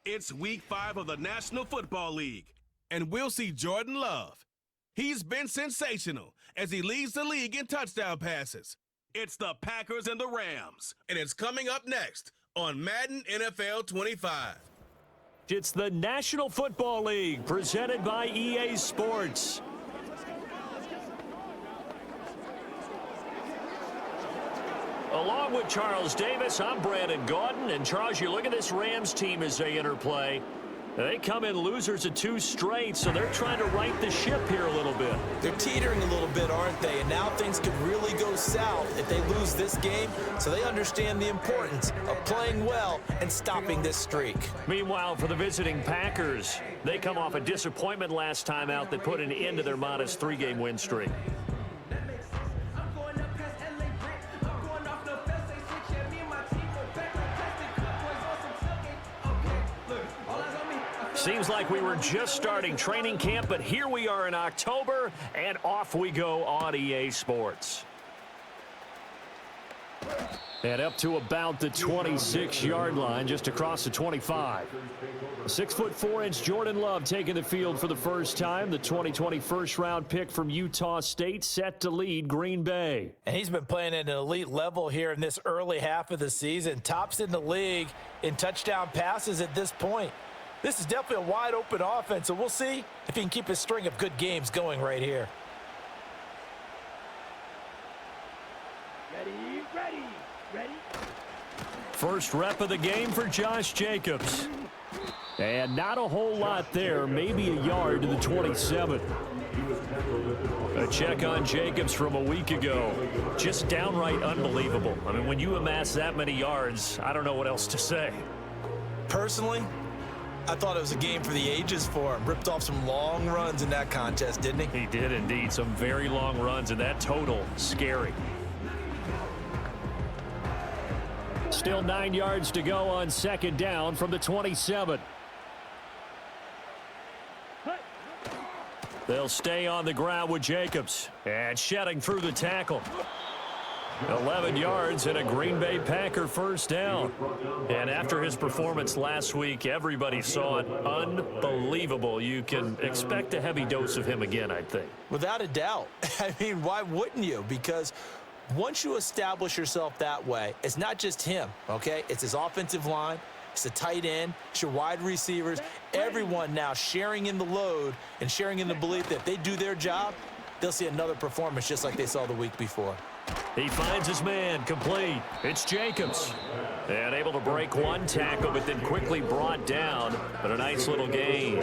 It's Week 5 of the National Football League, and we'll see Jordan Love. He's been sensational as he leads the league in touchdown passes. It's the Packers and the Rams, and it's coming up next on Madden NFL 25. It's the National Football League presented by EA Sports. Along with Charles Davis, I'm Brandon Gaudin. And Charles, you look at this Rams team as they interplay. They come in losers of 2 straight, so they're trying to right the ship here a little bit. They're teetering a little bit, aren't they? And now things could really go south if they lose this game, so they understand the importance of playing well and stopping this streak. Meanwhile, for the visiting Packers, they come off a disappointment last time out that put an end to their modest 3-game win streak. Seems like we were just starting training camp, but here we are in October, and off we go on EA Sports. And up to about the 26-yard line, just across the 25. 6'4" Jordan Love taking the field for the first time. The 2020 first-round pick from Utah State set to lead Green Bay. And he's been playing at an elite level here in this early half of the season. Tops in the league in touchdown passes at this point. This is definitely a wide-open offense, so we'll see if he can keep his string of good games going right here. Ready. First rep of the game for Josh Jacobs. And not a whole lot there, maybe a yard to the 27. A check on Jacobs from a week ago. Just downright unbelievable. I mean, when you amass that many yards, I don't know what else to say. Personally, I thought it was a game for the ages for him. Ripped off some long runs in that contest, didn't he? He did indeed. Some very long runs, and that total, scary. Still 9 yards to go on second down from the 27. They'll stay on the ground with Jacobs. And shedding through the tackle. 11 yards and a Green Bay Packer first down. And after his performance last week, everybody saw it. Unbelievable. You can expect a heavy dose of him again, I think. Without a doubt. I mean, why wouldn't you? Because once you establish yourself that way, it's not just him, okay? It's his offensive line. It's the tight end. It's your wide receivers. Everyone now sharing in the load and sharing in the belief that if they do their job, they'll see another performance just like they saw the week before. He finds his man, complete. It's Jacobs. And able to break one tackle, but then quickly brought down. But a nice little gain.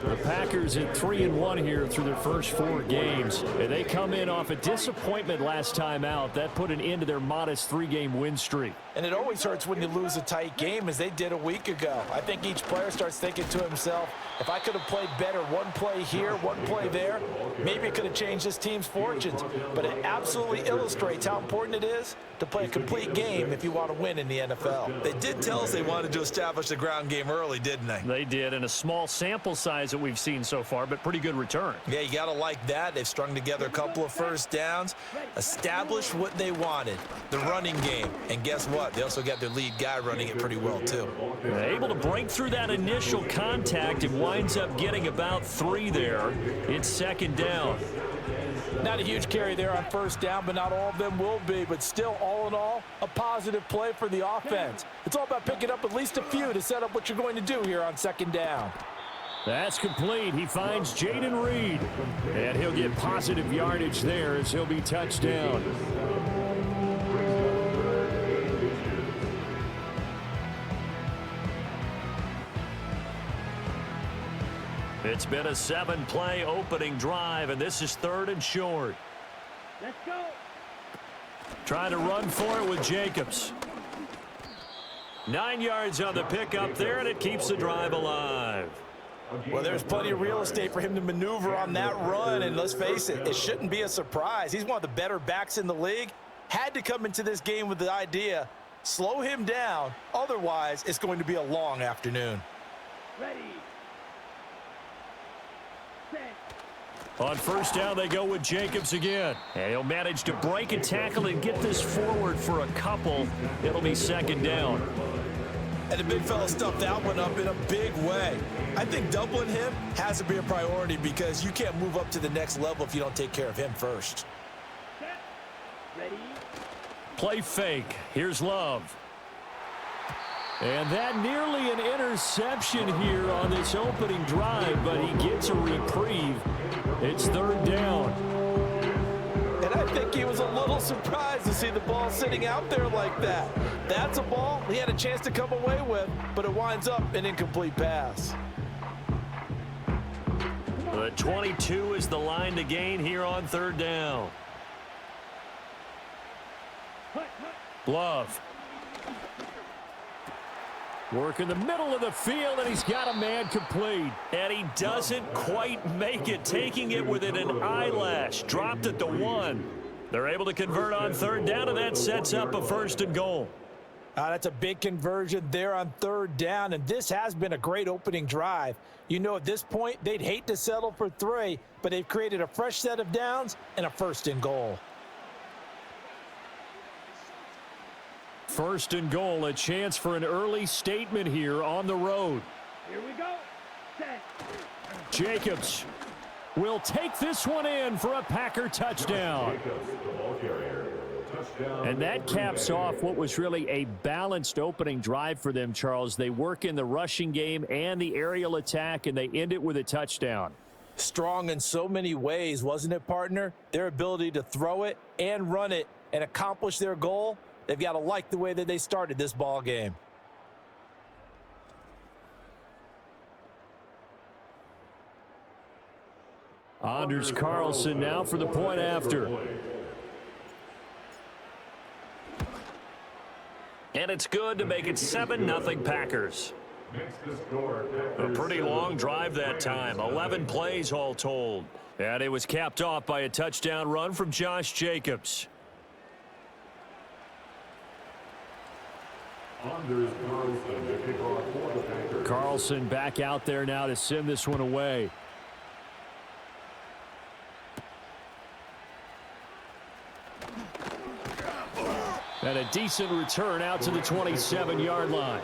The Packers at 3-1 here through their first 4 games. And they come in off a disappointment last time out. That put an end to their modest 3-game win streak. And it always hurts when you lose a tight game, as they did a week ago. I think each player starts thinking to himself, if I could have played better one play here, one play there, maybe it could have changed this team's fortunes. But it absolutely illustrates how important it is to play a complete game if you want to win in the NFL. They did tell us they wanted to establish the ground game early, didn't they? They did, in a small sample size that we've seen so far, but pretty good return. Yeah, you got to like that. They've strung together a couple of first downs, established what they wanted, the running game. And guess what? They also got their lead guy running it pretty well, too. They're able to break through that initial contact and winds up getting about 3 there. It's second down. Not a huge carry there on first down, but not all of them will be. But still, all in all, a positive play for the offense. It's all about picking up at least a few to set up what you're going to do here on second down. That's complete. He finds Jaden Reed. And he'll get positive yardage there as he'll be touchdown. It's been a 7-play opening drive, and this is 3rd and short. Let's go. Trying to run for it with Jacobs. 9 yards on the pickup there, and it keeps the drive alive. Well, there's plenty of real estate for him to maneuver on that run, and let's face it, it shouldn't be a surprise. He's one of the better backs in the league. Had to come into this game with the idea, slow him down, otherwise it's going to be a long afternoon. Ready. On first down, they go with Jacobs again. And he'll manage to break a tackle and get this forward for a couple. It'll be second down. And the big fella stuffed that one up in a big way. I think doubling him has to be a priority because you can't move up to the next level if you don't take care of him first. Set. Ready. Play fake. Here's Love. And that nearly an interception here on this opening drive, but he gets a reprieve. It's third down. And I think he was a little surprised to see the ball sitting out there like that. That's a ball he had a chance to come away with, but it winds up an incomplete pass. The 22 is the line to gain here on third down. Love. Work in the middle of the field, and he's got a man complete. And he doesn't quite make it, taking it within an eyelash. Dropped at the 1. They're able to convert on third down, and that sets up a first and goal. That's a big conversion there on third down, and this has been a great opening drive. You know, at this point, they'd hate to settle for 3, but they've created a fresh set of downs and a first and goal. First and goal, a chance for an early statement here on the road. Here we go. Set. Jacobs will take this one in for a Packer touchdown. And that caps off what was really a balanced opening drive for them, Charles. They work in the rushing game and the aerial attack, and they end it with a touchdown. Strong in so many ways, wasn't it, partner? Their ability to throw it and run it and accomplish their goal. They've got to like the way that they started this ball game. Anders Carlson now for the point after. And it's good to make it 7-0 Packers. A pretty long drive that time, 11 plays all told. And it was capped off by a touchdown run from Josh Jacobs. Carlson back out there now to send this one away. And a decent return out to the 27-yard line.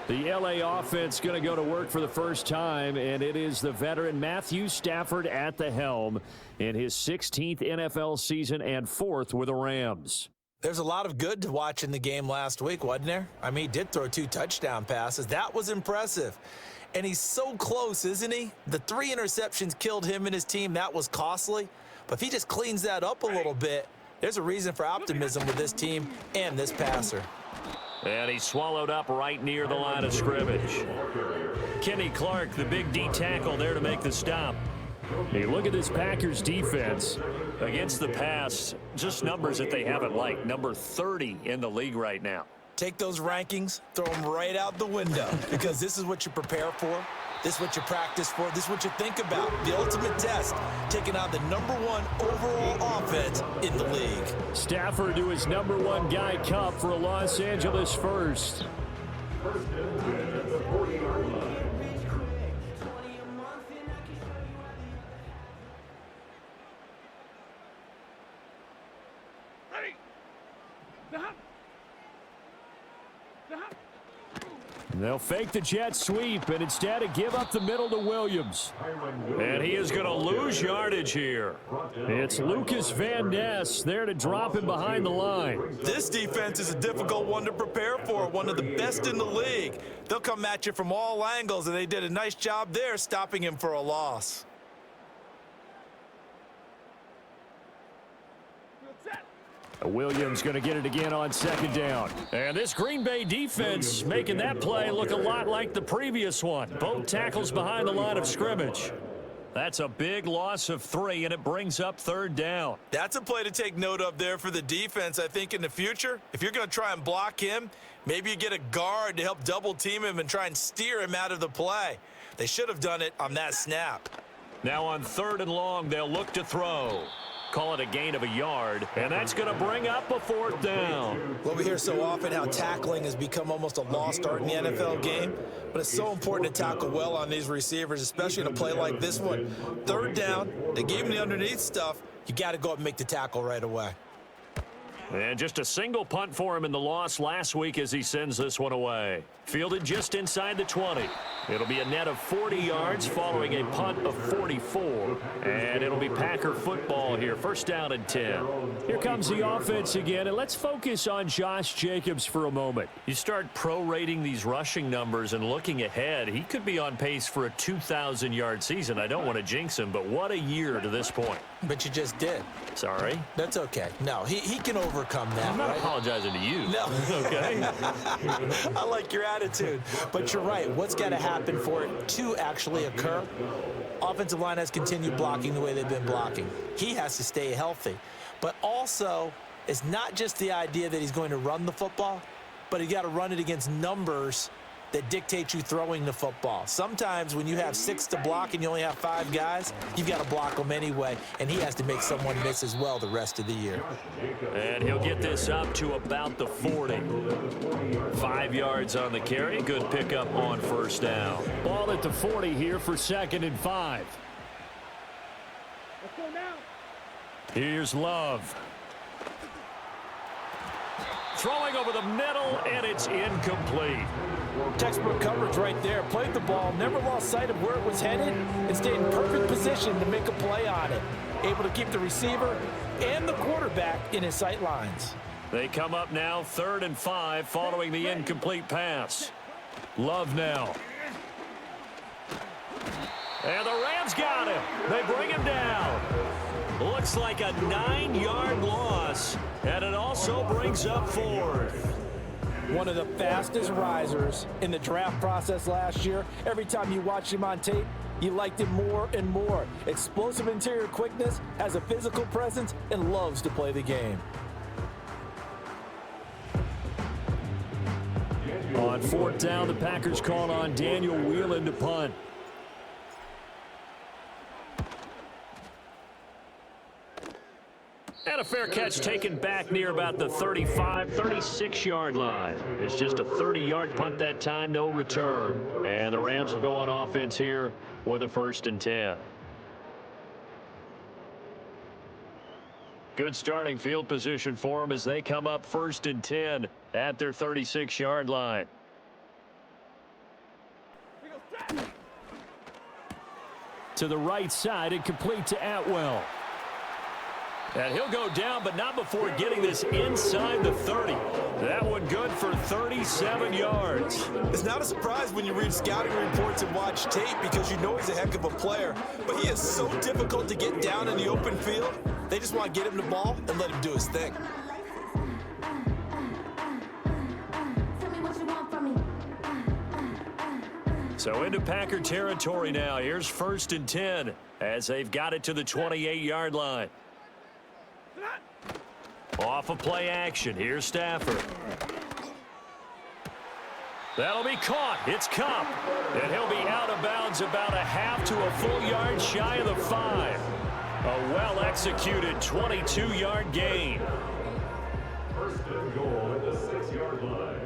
The LA offense going to go to work for the first time, and it is the veteran Matthew Stafford at the helm in his 16th NFL season and 4th with the Rams. There's a lot of good to watch in the game last week, wasn't there? I mean, he did throw 2 touchdown passes. That was impressive. And he's so close, isn't he? The 3 interceptions killed him and his team. That was costly. But if he just cleans that up a little bit, there's a reason for optimism with this team and this passer. And he swallowed up right near the line of scrimmage. Kenny Clark, the big D tackle there to make the stop. Hey, look at this Packers defense against the pass. Just numbers that they haven't liked. Number 30 in the league right now. Take those rankings, throw them right out the window, because this is what you prepare for. This is what you practice for. This is what you think about. The ultimate test, taking out the #1 overall offense in the league. Stafford to his #1 guy Cup for a Los Angeles first. They'll fake the jet sweep and instead give up the middle to Williams. And he is going to lose yardage here. It's Lucas Van Ness there to drop him behind the line. This defense is a difficult one to prepare for, one of the best in the league. They'll come at you from all angles, and they did a nice job there stopping him for a loss. Williams going to get it again on second down. And this Green Bay defense making that play look a lot like the previous one. Both tackles behind the line of scrimmage. That's a big loss of 3, and it brings up third down. That's a play to take note of there for the defense, I think, in the future. If you're going to try and block him, maybe you get a guard to help double team him and try and steer him out of the play. They should have done it on that snap. Now on 3rd and long, they'll look to throw. Call it a gain of a yard, and that's going to bring up a 4th down. Well, we hear so often how tackling has become almost a lost art in the NFL game, but it's so important to tackle well on these receivers, especially in a play like this one. 3rd down, they gave him the underneath stuff. You got to go up and make the tackle right away. And just a single punt for him in the loss last week as he sends this one away. Fielded just inside the 20. It'll be a net of 40 yards following a punt of 44. And it'll be Packer football here. First down and 10. Here comes the offense again, and let's focus on Josh Jacobs for a moment. You start prorating these rushing numbers and looking ahead, he could be on pace for a 2,000-yard season. I don't want to jinx him, but what a year to this point. But you just did. Sorry? That's okay. No, he can overcome that. I'm not right? apologizing to you. No. Okay? I like your attitude. But you're right. What's got to happen for it to actually occur? Offensive line has continued blocking the way they've been blocking. He has to stay healthy. But also, it's not just the idea that he's going to run the football, but he's got to run it against numbers that dictate you throwing the football. Sometimes when you have 6 to block and you only have 5 guys, you've got to block them anyway, and he has to make someone miss as well the rest of the year. And he'll get this up to about the 40. 5 yards on the carry. Good pickup on first down. Ball at the 40 here for 2nd and 5. Let's go now. Here's Love. Throwing over the middle, and it's incomplete. Textbook coverage right there. Played the ball, never lost sight of where it was headed, and stayed in perfect position to make a play on it. Able to keep the receiver and the quarterback in his sight lines. They come up now 3rd and 5 following the incomplete pass. Love now. And the Rams got him. They bring him down. Looks like a 9-yard loss, and it also brings up 4th. One of the fastest risers in the draft process last year. Every time you watch him on tape, you liked him more and more. Explosive interior quickness, has a physical presence, and loves to play the game. On 4th down, the Packers call on Daniel Whelan to punt. And a fair catch taken back near about the 35, 36-yard line. It's just a 30-yard punt that time, no return. And the Rams will go on offense here with a 1st and 10. Good starting field position for them as they come up 1st and 10 at their 36-yard line. To the right side and complete to Atwell. And he'll go down, but not before getting this inside the 30. That one good for 37 yards. It's not a surprise when you read scouting reports and watch tape because you know he's a heck of a player. But he is so difficult to get down in the open field. They just want to get him the ball and let him do his thing. So into Packer territory now. Here's 1st and 10 as they've got it to the 28-yard line. Off of play action. Here's Stafford. That'll be caught. It's Cup. And he'll be out of bounds about a half to a full yard shy of the 5. A well-executed 22-yard gain. First and goal at the 6-yard line.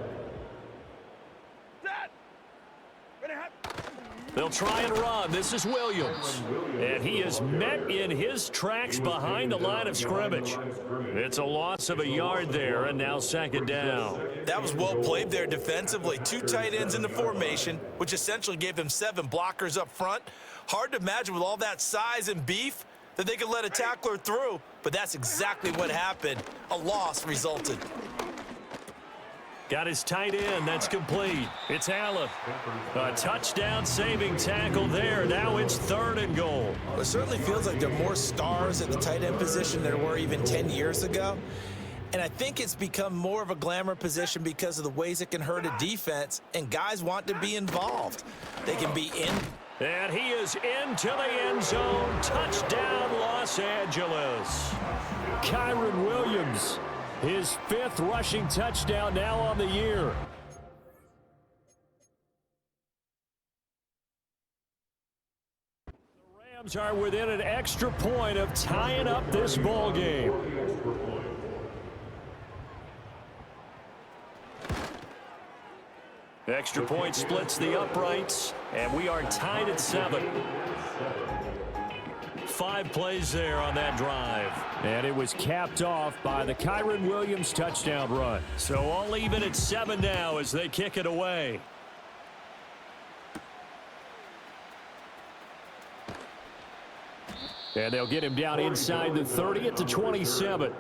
They'll try and run. This is Williams. And he is met in his tracks behind the line of scrimmage. It's a loss of a yard there, and now 2nd down. That was well played there defensively. 2 tight ends in the formation, which essentially gave them 7 blockers up front. Hard to imagine with all that size and beef that they could let a tackler through, but that's exactly what happened. A loss resulted. Got his tight end. That's complete. It's Allen. A touchdown saving tackle there. Now it's 3rd and goal. Well, it certainly feels like there are more stars at the tight end position than there were even 10 years ago. And I think it's become more of a glamour position because of the ways it can hurt a defense, and guys want to be involved. They can be in. And he is into the end zone. Touchdown, Los Angeles. Kyron Williams, his 5th rushing touchdown now on the year. The Rams are within an extra point of tying up this ball game. Extra point splits the uprights, and we are tied at 7. 5 plays there on that drive. And it was capped off by the Kyron Williams touchdown run. So all even at 7 now as they kick it away. And they'll get him down inside the 30 at the 27.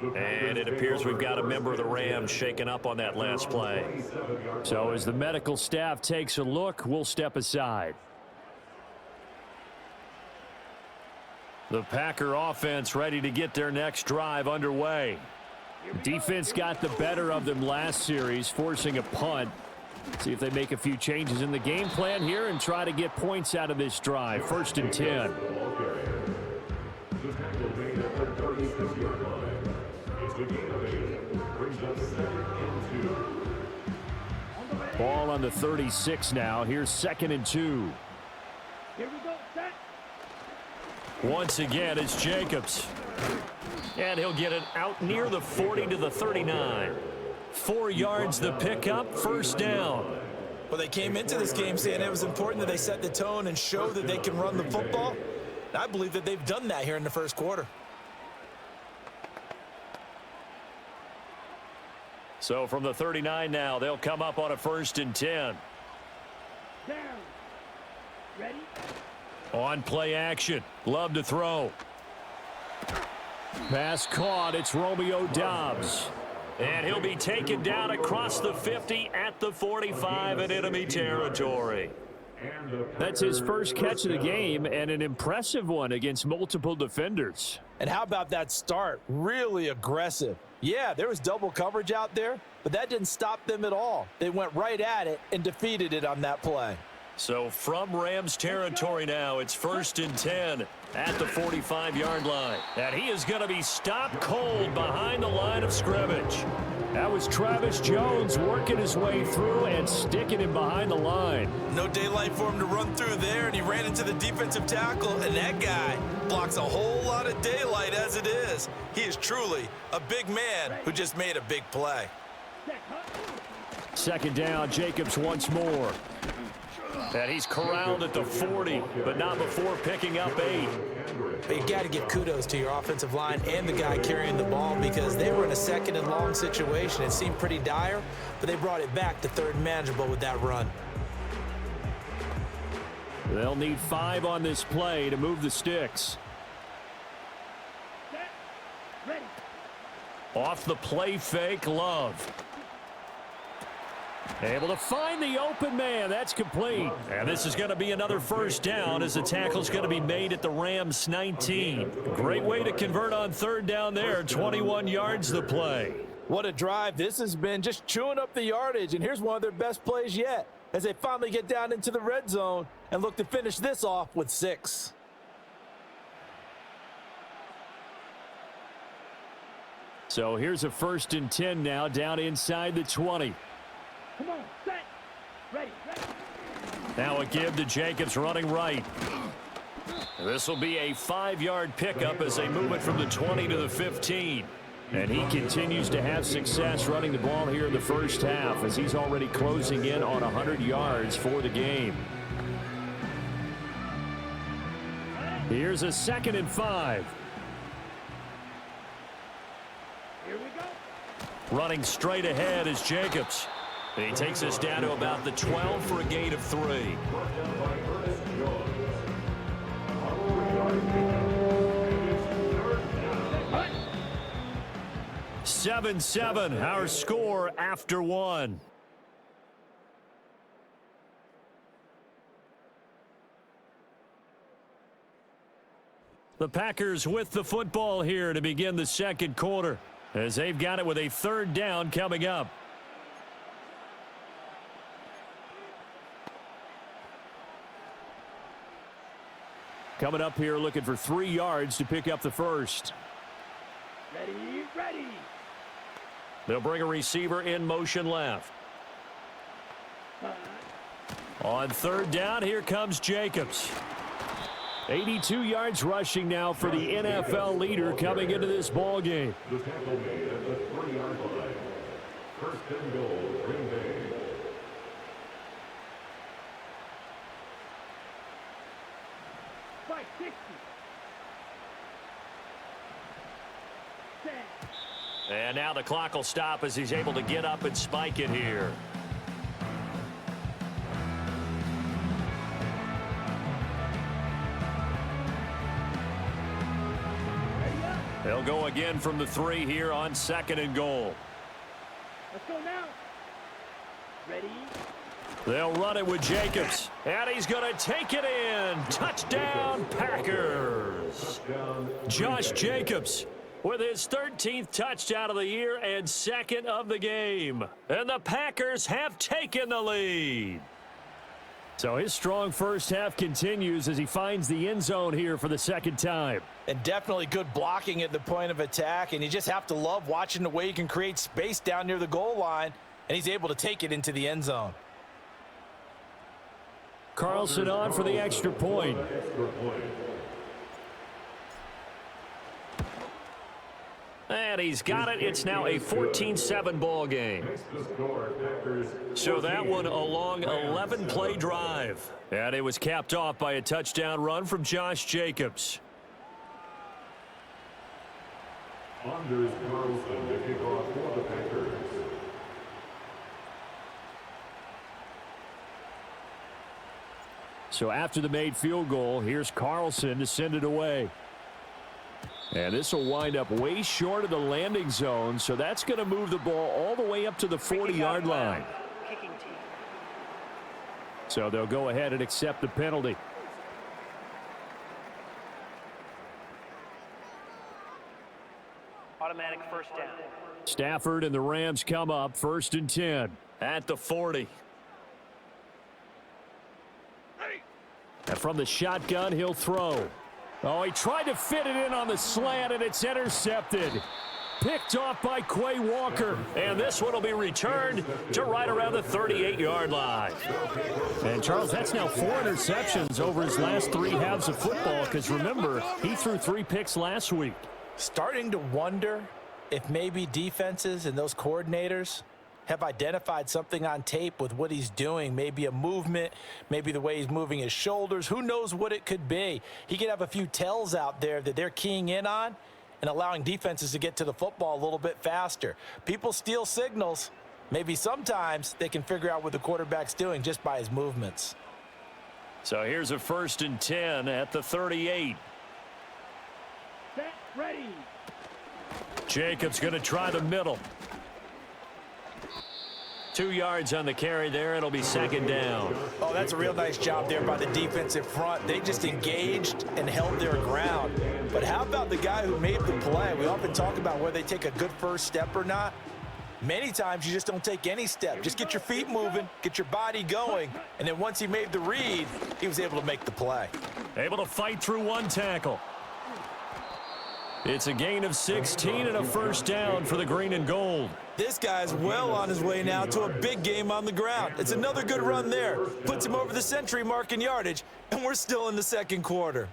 And it appears we've got a member of the Rams shaken up on that last play. So as the medical staff takes a look, we'll step aside. The Packer offense ready to get their next drive underway. Defense got the better of them last series, forcing a punt. See if they make a few changes in the game plan here and try to get points out of this drive. 1st and 10. Ball on the 36 now. Here's 2nd and 2. Here we go, set. Once again, it's Jacobs. And he'll get it out near the 40 to the 39. 4 yards the pickup, 1st down. Well, they came into this game saying it was important that they set the tone and show that they can run the football. And I believe that they've done that here in the 1st quarter. So from the 39 now, they'll come up on a 1st and 10. Down. Ready? On play action. Love to throw. Pass caught. It's Romeo Doubs. And he'll be taken down across the 50 at the 45 in enemy territory. That's his first catch of the game, and an impressive one against multiple defenders. And how about that start? Really aggressive. Yeah, there was double coverage out there, but that didn't stop them at all. They went right at it and defeated it on that play. So from Rams territory now, it's 1st and 10 at the 45-yard line. And he is going to be stopped cold behind the line of scrimmage. That was Travis Jones working his way through and sticking him behind the line. No daylight for him to run through there, and he ran into the defensive tackle, and that guy blocks a whole lot of daylight as it is. He is truly a big man who just made a big play. 2nd down, Jacobs once more. And he's corralled at the 40, but not before picking up 8. But you got to give kudos to your offensive line and the guy carrying the ball because they were in a 2nd and long situation. It seemed pretty dire, but they brought it back to 3rd and manageable with that run. They'll need 5 on this play to move the sticks. Set. Ready. Off the play fake, Love. Able to find the open man. That's complete. And this is going to be another 1st down as the tackle's going to be made at the Rams 19. Great way to convert on 3rd down there. 21 yards the play. What a drive this has been, just chewing up the yardage. And here's one of their best plays yet as they finally get down into the red zone and look to finish this off with 6. So here's a 1st and 10 now down inside the 20. Come on, set. Ready. Now a give to Jacobs running right. This will be a 5-yard pickup as they move it from the 20 to the 15. And he continues to have success running the ball here in the 1st half as he's already closing in on 100 yards for the game. Here's a 2nd and 5. Here we go. Running straight ahead is Jacobs. He takes us down to about the 12 for a gain of 3. 7-7, our score after 1. The Packers with the football here to begin the 2nd quarter as they've got it with a 3rd down coming up. Coming up here looking for 3 yards to pick up the 1st. Ready, ready. They'll bring a receiver in motion left. On 3rd down, here comes Jacobs. 82 yards rushing now for the NFL leader coming into this ball game. The tackle made at the 3-yard line. 1st and goal, Green Bay. 560. set. And now the clock will stop as he's able to get up and spike it here. Ready up. They'll go again from the 3 here on 2nd and goal. Let's go now. Ready. They'll run it with Jacobs. And he's going to take it in. Touchdown, Packers. Josh Jacobs with his 13th touchdown of the year and 2nd of the game. And the Packers have taken the lead. So his strong first half continues as he finds the end zone here for the 2nd time. And definitely good blocking at the point of attack, and you just have to love watching the way he can create space down near the goal line, and he's able to take it into the end zone. Carlson on for the extra point. And he's got it. It's now a 14-7 ball game. So that one a long 11-play drive. And it was capped off by a touchdown run from Josh Jacobs. Anders Carlson to kick off for the Packers. So after the made field goal, here's Carlson to send it away. And this will wind up way short of the landing zone, so that's going to move the ball all the way up to the 40-yard line. Kicking team. So they'll go ahead and accept the penalty. Automatic first down. Stafford and the Rams come up 1st and 10. At the 40. And from the shotgun, he'll throw. Oh, he tried to fit it in on the slant, and it's intercepted. Picked off by Quay Walker. And this one will be returned to right around the 38-yard line. And, Charles, that's now 4 interceptions over his last 3 halves of football because, remember, he threw 3 picks last week. Starting to wonder if maybe defenses and those coordinators have identified something on tape with what he's doing. Maybe a movement, maybe the way he's moving his shoulders. Who knows what it could be? He could have a few tells out there that they're keying in on and allowing defenses to get to the football a little bit faster. People steal signals. Maybe sometimes they can figure out what the quarterback's doing just by his movements. So here's a 1st and 10 at the 38. Set. Ready. Jacobs going to try the middle. 2 yards on the carry there. It'll be 2nd down. Oh, that's a real nice job there by the defensive front. They just engaged and held their ground. But how about the guy who made the play? We often talk about whether they take a good first step or not. Many times you just don't take any step. Just get your feet moving, get your body going, and then once he made the read, he was able to make the play. Able to fight through 1 tackle. It's a gain of 16 and a 1st down for the green and gold. This guy's well on his way now to a big game on the ground. It's another good run there. Puts him over the century mark in yardage, and we're still in the 2nd quarter.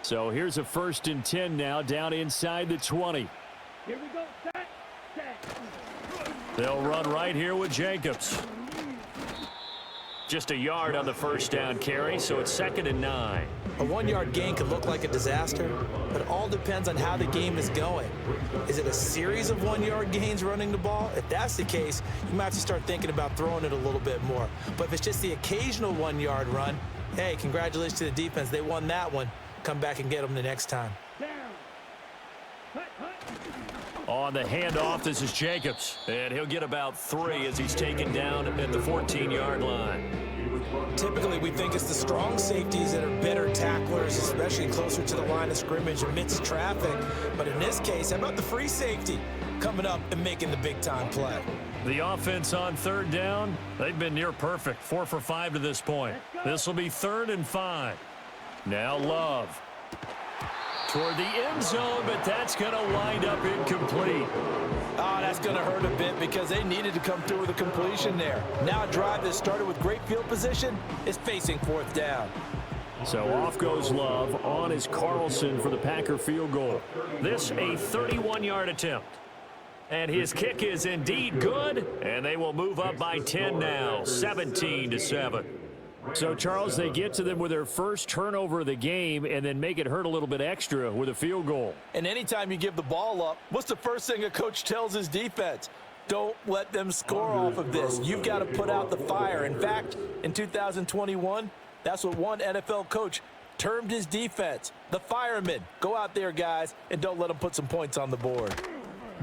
So here's a 1st and 10 now down inside the 20. Here we go. Set. Set. They'll run right here with Jacobs. Just a yard on the 1st down carry, so it's 2nd and 9. A 1-yard gain could look like a disaster, but it all depends on how the game is going. Is it a series of 1-yard gains running the ball? If that's the case, you might have to start thinking about throwing it a little bit more. But if it's just the occasional 1-yard run, hey, congratulations to the defense. They won that one. Come back and get them the next time. Down. Hut, hut. On the handoff, this is Jacobs. And he'll get about 3 as he's taken down at the 14-yard line. Typically, we think it's the strong safeties that are better tacklers, especially closer to the line of scrimmage amidst traffic. But in this case, how about the free safety coming up and making the big-time play? The offense on 3rd down, they've been near perfect. 4 for 5 to this point. This will be 3rd and 5. Now Love. Toward the end zone, but that's going to wind up incomplete. Oh, that's going to hurt a bit because they needed to come through with a completion there. Now a drive that started with great field position is facing 4th down. So off goes Love. On is Carlson for the Packer field goal. This a 31-yard attempt. And his kick is indeed good, and they will move up by 10 now, 17-7. So, Charles, they get to them with their first turnover of the game and then make it hurt a little bit extra with a field goal. And anytime you give the ball up, what's the first thing a coach tells his defense? Don't let them score off of this. You've got to put out the fire. In fact, in 2021, that's what one NFL coach termed his defense, the firemen. Go out there, guys, and don't let them put some points on the board.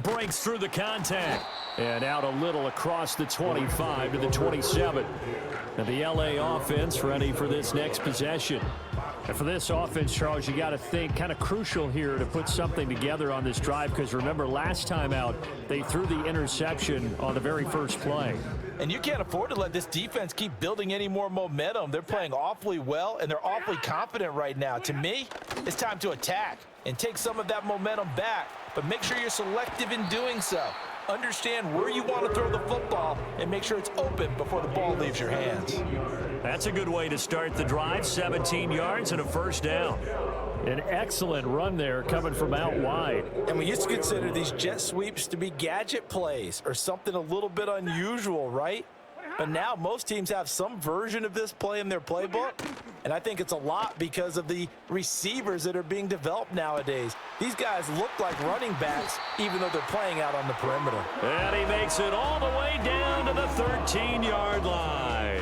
Breaks through the contact. And out a little across the 25 to the 27. And the LA offense ready for this next possession. And for this offense, Charles, you got to think kind of crucial here to put something together on this drive, because remember last time out they threw the interception on the very first play. And you can't afford to let this defense keep building any more momentum. They're playing awfully well, and they're awfully confident right now. To me, it's time to attack and take some of that momentum back, but make sure you're selective in doing so. Understand where you want to throw the football and make sure it's open before the ball leaves your hands. That's a good way to start the drive, 17 yards and a first down. An excellent run there coming from out wide. And we used to consider these jet sweeps to be gadget plays or something a little bit unusual, right? But now most teams have some version of this play in their playbook, and I think it's a lot because of the receivers that are being developed nowadays. These guys look like running backs even though they're playing out on the perimeter. And he makes it all the way down to the 13-yard line.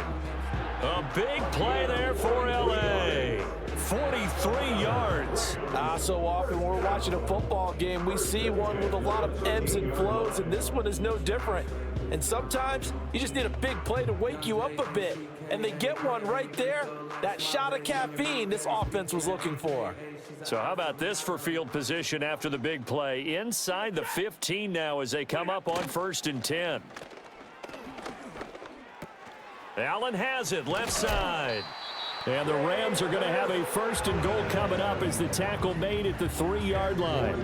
A big play there for L.A. 43 yards. So often when we're watching a football game, we see one with a lot of ebbs and flows, and this one is no different. And sometimes you just need a big play to wake you up a bit. And they get one right there. That shot of caffeine this offense was looking for. So how about this for field position after the big play? Inside the 15 now as they come up on 1st and 10. Allen has it, left side. And the Rams are going to have a 1st and goal coming up as the tackle made at the 3-yard line.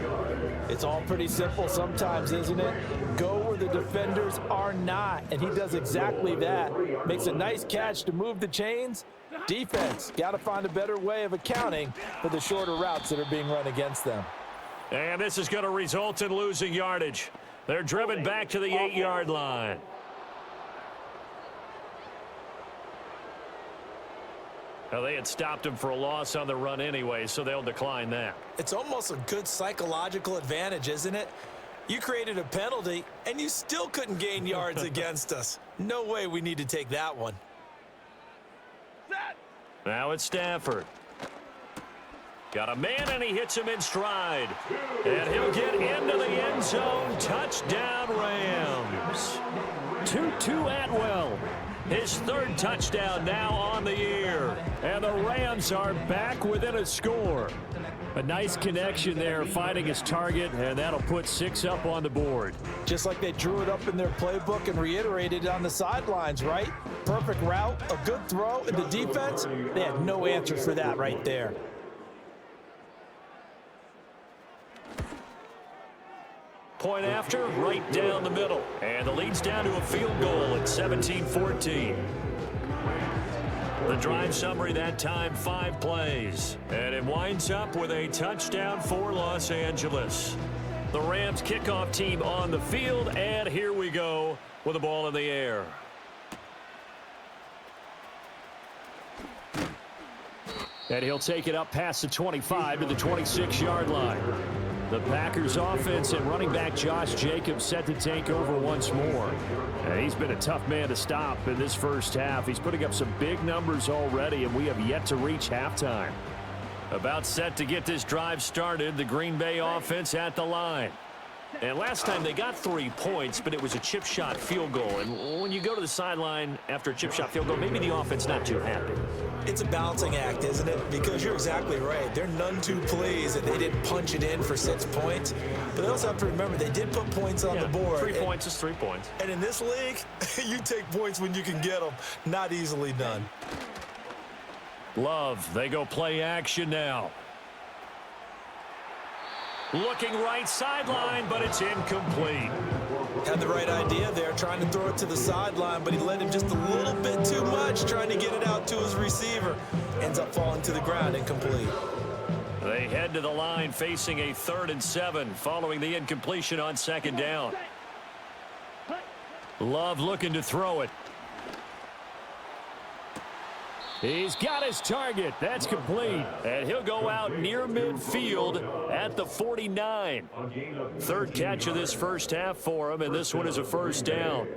It's all pretty simple sometimes, isn't it? Go where the defenders are not, and he does exactly that. Makes a nice catch to move the chains. Defense, got to find a better way of accounting for the shorter routes that are being run against them. And this is going to result in losing yardage. They're driven back to the 8-yard line. Well, they had stopped him for a loss on the run anyway, so they'll decline that. It's almost a good psychological advantage, isn't it? You created a penalty, and you still couldn't gain yards against us. No way we need to take that one. Now it's Stafford. Got a man, and he hits him in stride. And he'll get into the end zone. Touchdown, Rams. Tutu Atwell. His 3rd touchdown now on the year. And the Rams are back within a score. A nice connection there, finding his target, and that'll put 6 up on the board. Just like they drew it up in their playbook and reiterated it on the sidelines, right? Perfect route, a good throw, and the defense, they had no answer for that right there. Point after, right down the middle. And the lead's down to a field goal at 17-14. The drive summary that time, 5 plays. And it winds up with a touchdown for Los Angeles. The Rams kickoff team on the field, and here we go with the ball in the air. And he'll take it up past the 25 to the 26-yard line. The Packers offense and running back Josh Jacobs set to take over once more. And he's been a tough man to stop in this first half. He's putting up some big numbers already, and we have yet to reach halftime. About set to get this drive started, the Green Bay offense at the line. And last time they got 3 points, but it was a chip shot field goal. And when you go to the sideline after a chip shot field goal, maybe the offense not too happy. It's a balancing act, isn't it? Because you're exactly right. They're none too pleased that they didn't punch it in for 6 points. But they also have to remember they did put points on the board. 3 points is 3 points. And in this league, you take points when you can get them. Not easily done. Love, they go play action now. Looking right sideline, but it's incomplete. Had the right idea there, trying to throw it to the sideline, but he led him just a little bit too much, trying to get it out to his receiver. Ends up falling to the ground, incomplete. They head to the line facing a 3rd and 7 following the incompletion on 2nd down. Love looking to throw it. He's got his target. That's complete. And he'll go out near midfield at the 49. 3rd catch of this first half for him, and this one is a 1st down.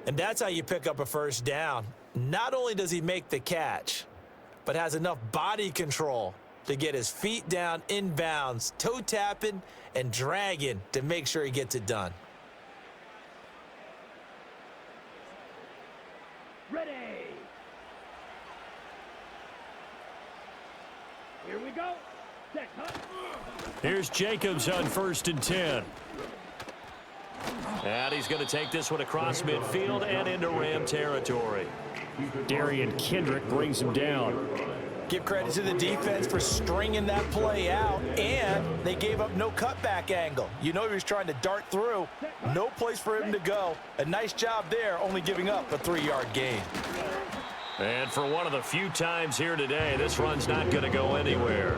And that's how you pick up a 1st down. Not only does he make the catch, but has enough body control to get his feet down inbounds, toe tapping and dragging to make sure he gets it done. Ready. Here we go. Set, huh? Here's Jacobs on 1st and 10. And he's going to take this one across midfield and into Ram territory. Darian Kendrick brings him down. Give credit to the defense for stringing that play out, and they gave up no cutback angle. You know he was trying to dart through. No place for him to go. A nice job there, only giving up a 3-yard gain. And for one of the few times here today, this run's not going to go anywhere.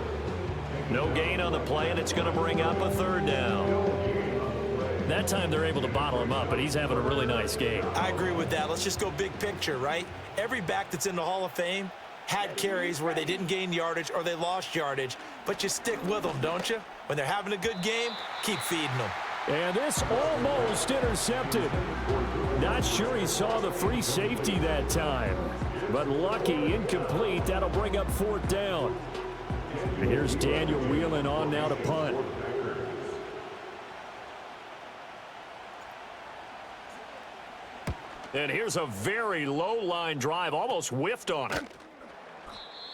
No gain on the play, and it's going to bring up a 3rd down. That time they're able to bottle him up, but he's having a really nice game. I agree with that. Let's just go big picture, right? Every back that's in the Hall of Fame had carries where they didn't gain yardage or they lost yardage, but you stick with them, don't you? When they're having a good game, keep feeding them. And this almost intercepted. Not sure he saw the free safety that time, but lucky, incomplete. That'll bring up 4th down. And here's Daniel Whelan on now to punt. And here's a very low line drive, almost whiffed on it.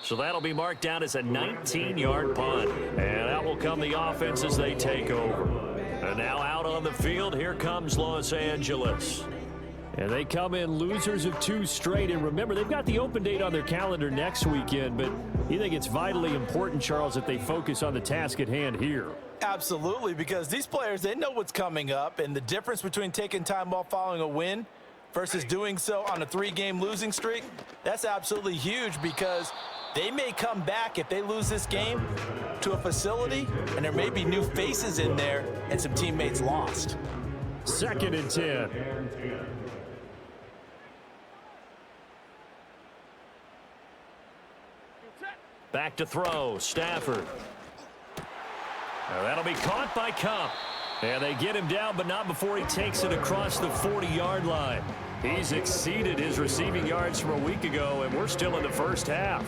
So that'll be marked down as a 19-yard punt. And out will come the offense as they take over. And now out on the field, here comes Los Angeles. And they come in losers of 2 straight. And remember, they've got the open date on their calendar next weekend, but you think it's vitally important, Charles, that they focus on the task at hand here. Absolutely, because these players, they know what's coming up, and the difference between taking time off following a win versus doing so on a 3-game losing streak, that's absolutely huge, because they may come back if they lose this game to a facility, and there may be new faces in there and some teammates lost. 2nd and 10. Back to throw, Stafford. Now that'll be caught by Cup. And they get him down, but not before he takes it across the 40-yard line. He's exceeded his receiving yards from a week ago, and we're still in the first half.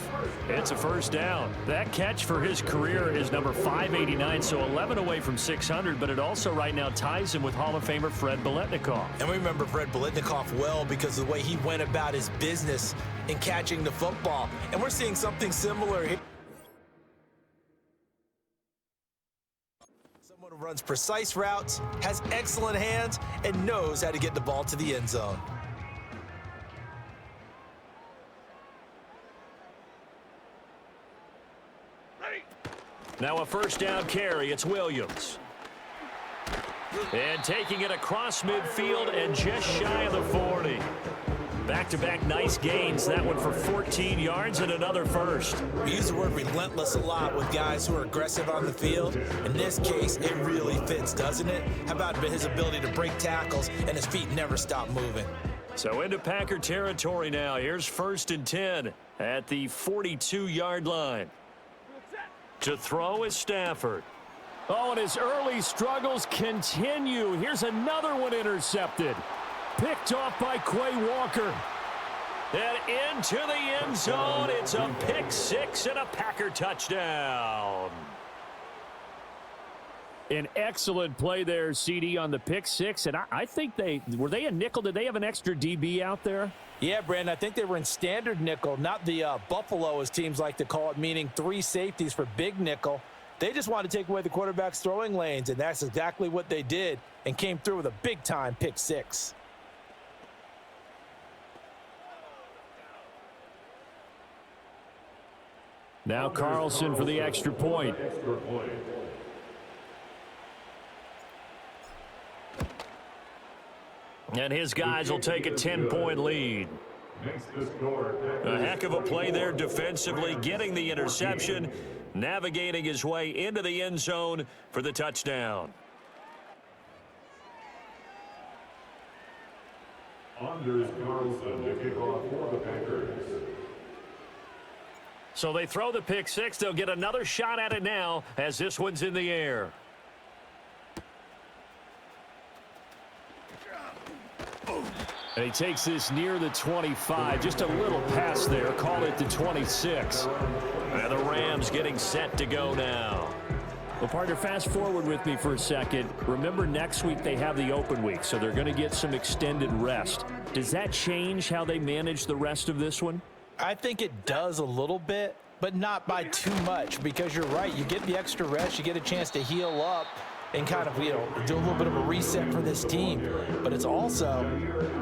It's a 1st down. That catch for his career is number 589, so 11 away from 600, but it also right now ties him with Hall of Famer Fred Biletnikoff. And we remember Fred Biletnikoff well because of the way he went about his business in catching the football. And we're seeing something similar here. Someone who runs precise routes, has excellent hands, and knows how to get the ball to the end zone. Now a 1st down carry. It's Williams. And taking it across midfield and just shy of the 40. Back-to-back nice gains. That one for 14 yards and another 1st. We use the word relentless a lot with guys who are aggressive on the field. In this case, it really fits, doesn't it? How about his ability to break tackles and his feet never stop moving? So into Packer territory now. Here's 1st and 10 at the 42-yard line. To throw is Stafford. Oh, and his early struggles continue. Here's another one intercepted. Picked off by Quay Walker. And into the end zone. It's a pick 6 and a Packer touchdown. An excellent play there, CD, on the pick 6. And I think were they a nickel? Did they have an extra DB out there? Yeah, Brandon, I think they were in standard nickel, not the Buffalo, as teams like to call it, meaning 3 safeties for big nickel. They just wanted to take away the quarterback's throwing lanes, and that's exactly what they did and came through with a big-time pick 6. Now Carlson for the extra point. And his guys will take a 10-point lead. Makes the score. A heck of a play there defensively, getting the interception, navigating his way into the end zone for the touchdown. Anders Carlson to kick off for the Packers. So they throw the pick six. They'll get another shot at it now as this one's in the air. And he takes this near the 25. Just a little pass there. Call it the 26. And the Rams getting set to go now. Well, partner, fast forward with me for a second. Remember, next week they have the open week, so they're going to get some extended rest. Does that change how they manage the rest of this one? I think it does a little bit, but not by too much, because you're right. You get the extra rest. You get a chance to heal up and kind of, do a little bit of a reset for this team. But it's also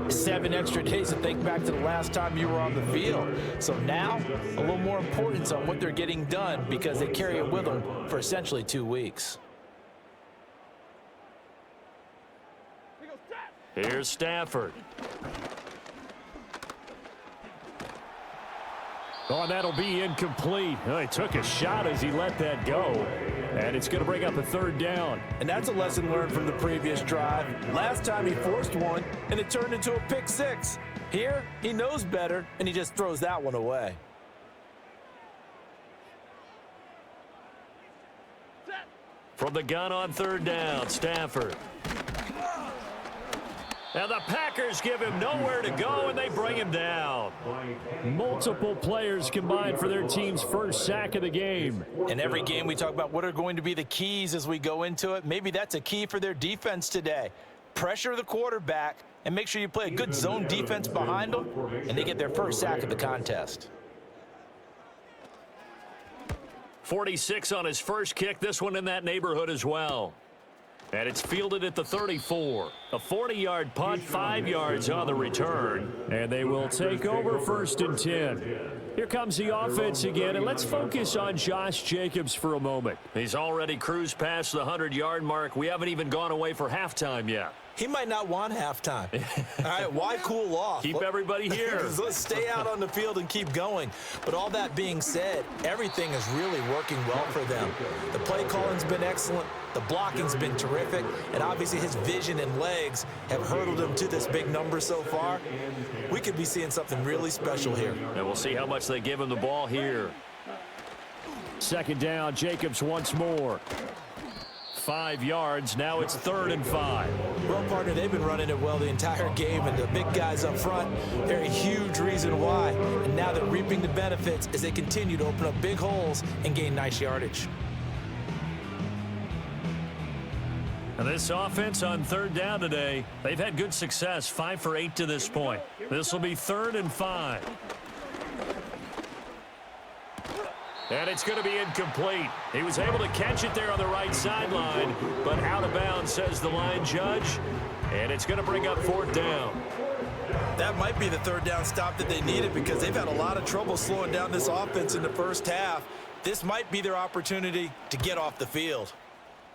7 extra days to think back to the last time you were on the field. So now, a little more importance on what they're getting done, because they carry it with them for essentially 2 weeks. Here's Stafford. Oh, and that'll be incomplete. Oh, he took a shot as he let that go. And it's going to bring up a 3rd down. And that's a lesson learned from the previous drive. Last time he forced one, and it turned into a pick 6. Here, he knows better, and he just throws that one away. From the gun on 3rd down, Stafford. Now the Packers give him nowhere to go, and they bring him down. Multiple players combined for their team's first sack of the game. In every game, we talk about what are going to be the keys as we go into it. Maybe that's a key for their defense today. Pressure the quarterback and make sure you play a good zone defense behind them, and they get their first sack of the contest. 46 on his first kick. This one in that neighborhood as well. And it's fielded at the 34. A 40-yard punt, 5 yards on the return. And they will take over 1st and 10. Here comes the offense again, and let's focus on Josh Jacobs for a moment. He's already cruised past the 100-yard mark. We haven't even gone away for halftime yet. He might not want halftime. All right, why cool off? Keep everybody here. Let's stay out on the field and keep going. But all that being said, everything is really working well for them. The play calling's been excellent. The blocking's been terrific. And obviously his vision and legs have hurdled him to this big number so far. We could be seeing something really special here. And we'll see how much they give him the ball here. 2nd down, Jacobs once more. 5 yards. Now it's 3rd and 5. Well, partner, they've been running it well the entire game, and the big guys up front, they're a huge reason why. And now they're reaping the benefits as they continue to open up big holes and gain nice yardage. And this offense on 3rd down today, they've had good success, 5 for 8 to this point. This will be 3rd and 5. And it's going to be incomplete. He was able to catch it there on the right sideline, but out of bounds, says the line judge. And it's going to bring up 4th down. That might be the 3rd down stop that they needed, because they've had a lot of trouble slowing down this offense in the first half. This might be their opportunity to get off the field.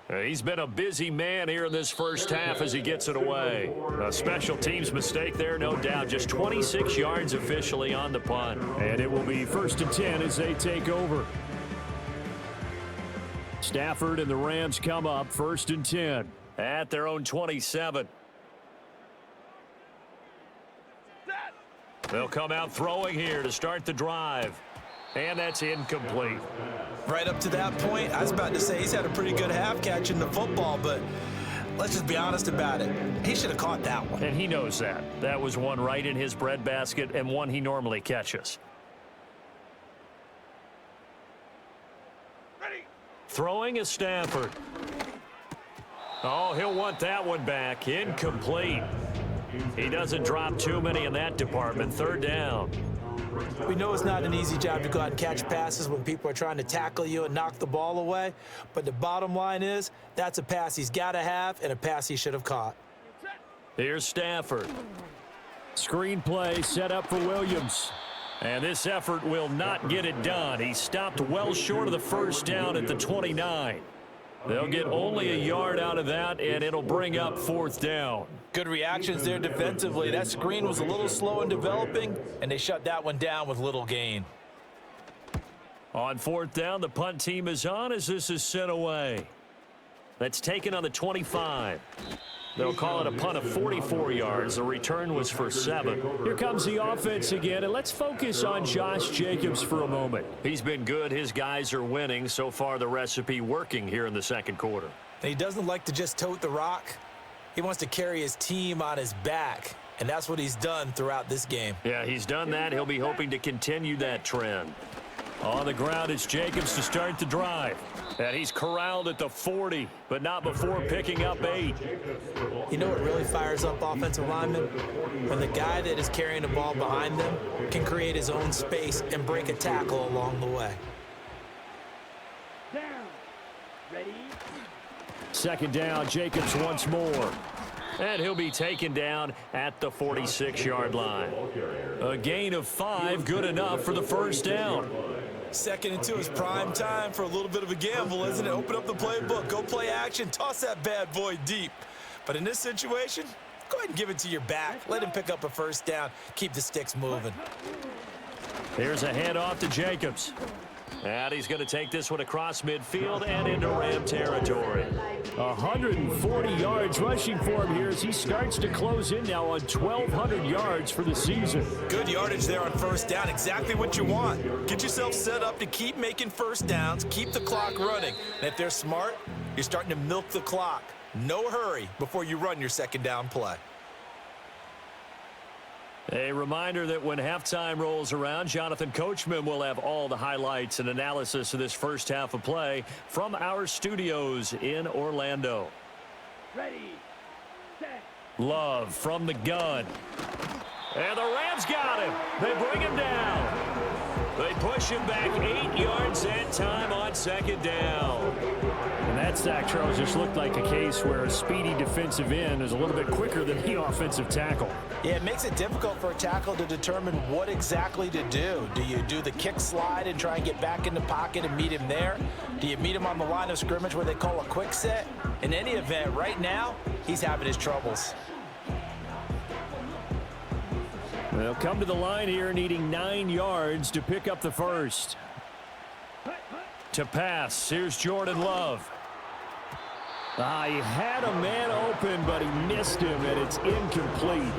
He's been a busy man here in this first half as he gets it away. A special teams mistake there, no doubt. Just 26 yards officially on the punt. And it will be 1st and 10 as they take over. Stafford and the Rams come up 1st and 10. At their own 27. They'll come out throwing here to start the drive. And that's incomplete. Right up to that point, I was about to say he's had a pretty good half catching the football, but let's just be honest about it. He should have caught that one. And he knows that. That was one right in his breadbasket and one he normally catches. Ready. Throwing is Stafford. Oh, he'll want that one back. Incomplete. He doesn't drop too many in that department. 3rd down. We know it's not an easy job to go out and catch passes when people are trying to tackle you and knock the ball away. But the bottom line is, that's a pass he's got to have and a pass he should have caught. Here's Stafford. Screen play set up for Williams. And this effort will not get it done. He stopped well short of the 1st down at the 29. They'll get only a yard out of that, and it'll bring up 4th down. Good reactions there defensively. That screen was a little slow in developing, and they shut that one down with little gain. On fourth down, the punt team is on as this is sent away. That's taken on the 25. They'll call it a punt of 44 yards. The return was for 7. Here comes the offense again, and let's focus on Josh Jacobs for a moment. He's been good. His guys are winning. So far, the recipe working here in the second quarter. And he doesn't like to just tote the rock. He wants to carry his team on his back, and that's what he's done throughout this game. Yeah, he's done that. He'll be hoping to continue that trend. On the ground, it's Jacobs to start the drive. And he's corralled at the 40, but not before picking up 8. You know what really fires up offensive linemen? When the guy that is carrying the ball behind them can create his own space and break a tackle along the way. Down. Ready? Second down, Jacobs once more. And he'll be taken down at the 46-yard line. A gain of 5, good enough for the first down. Second and 2 is prime time for a little bit of a gamble, isn't it? Open up the playbook, go play action, toss that bad boy deep. But in this situation, go ahead and give it to your back. Let him pick up a first down. Keep the sticks moving. Here's a handoff to Jacobs. And he's going to take this one across midfield and into Ram territory. 140 yards rushing for him here as he starts to close in now on 1,200 yards for the season. Good yardage there on first down, exactly what you want. Get yourself set up to keep making first downs, keep the clock running. And if they're smart, you're starting to milk the clock. No hurry before you run your second down play. A reminder that when halftime rolls around, Jonathan Coachman will have all the highlights and analysis of this first half of play from our studios in Orlando. Ready. Set. Love from the gun. And the Rams got him. They bring him down. They push him back 8 yards that time on second down. And that sack, Charles, just looked like a case where a speedy defensive end is a little bit quicker than the offensive tackle. Yeah, it makes it difficult for a tackle to determine what exactly to do. Do you do the kick slide and try and get back in the pocket and meet him there? Do you meet him on the line of scrimmage where they call a quick set? In any event, right now, he's having his troubles. They'll come to the line here needing 9 yards to pick up the first. To pass, here's Jordan Love. He had a man open, but he missed him, and it's incomplete.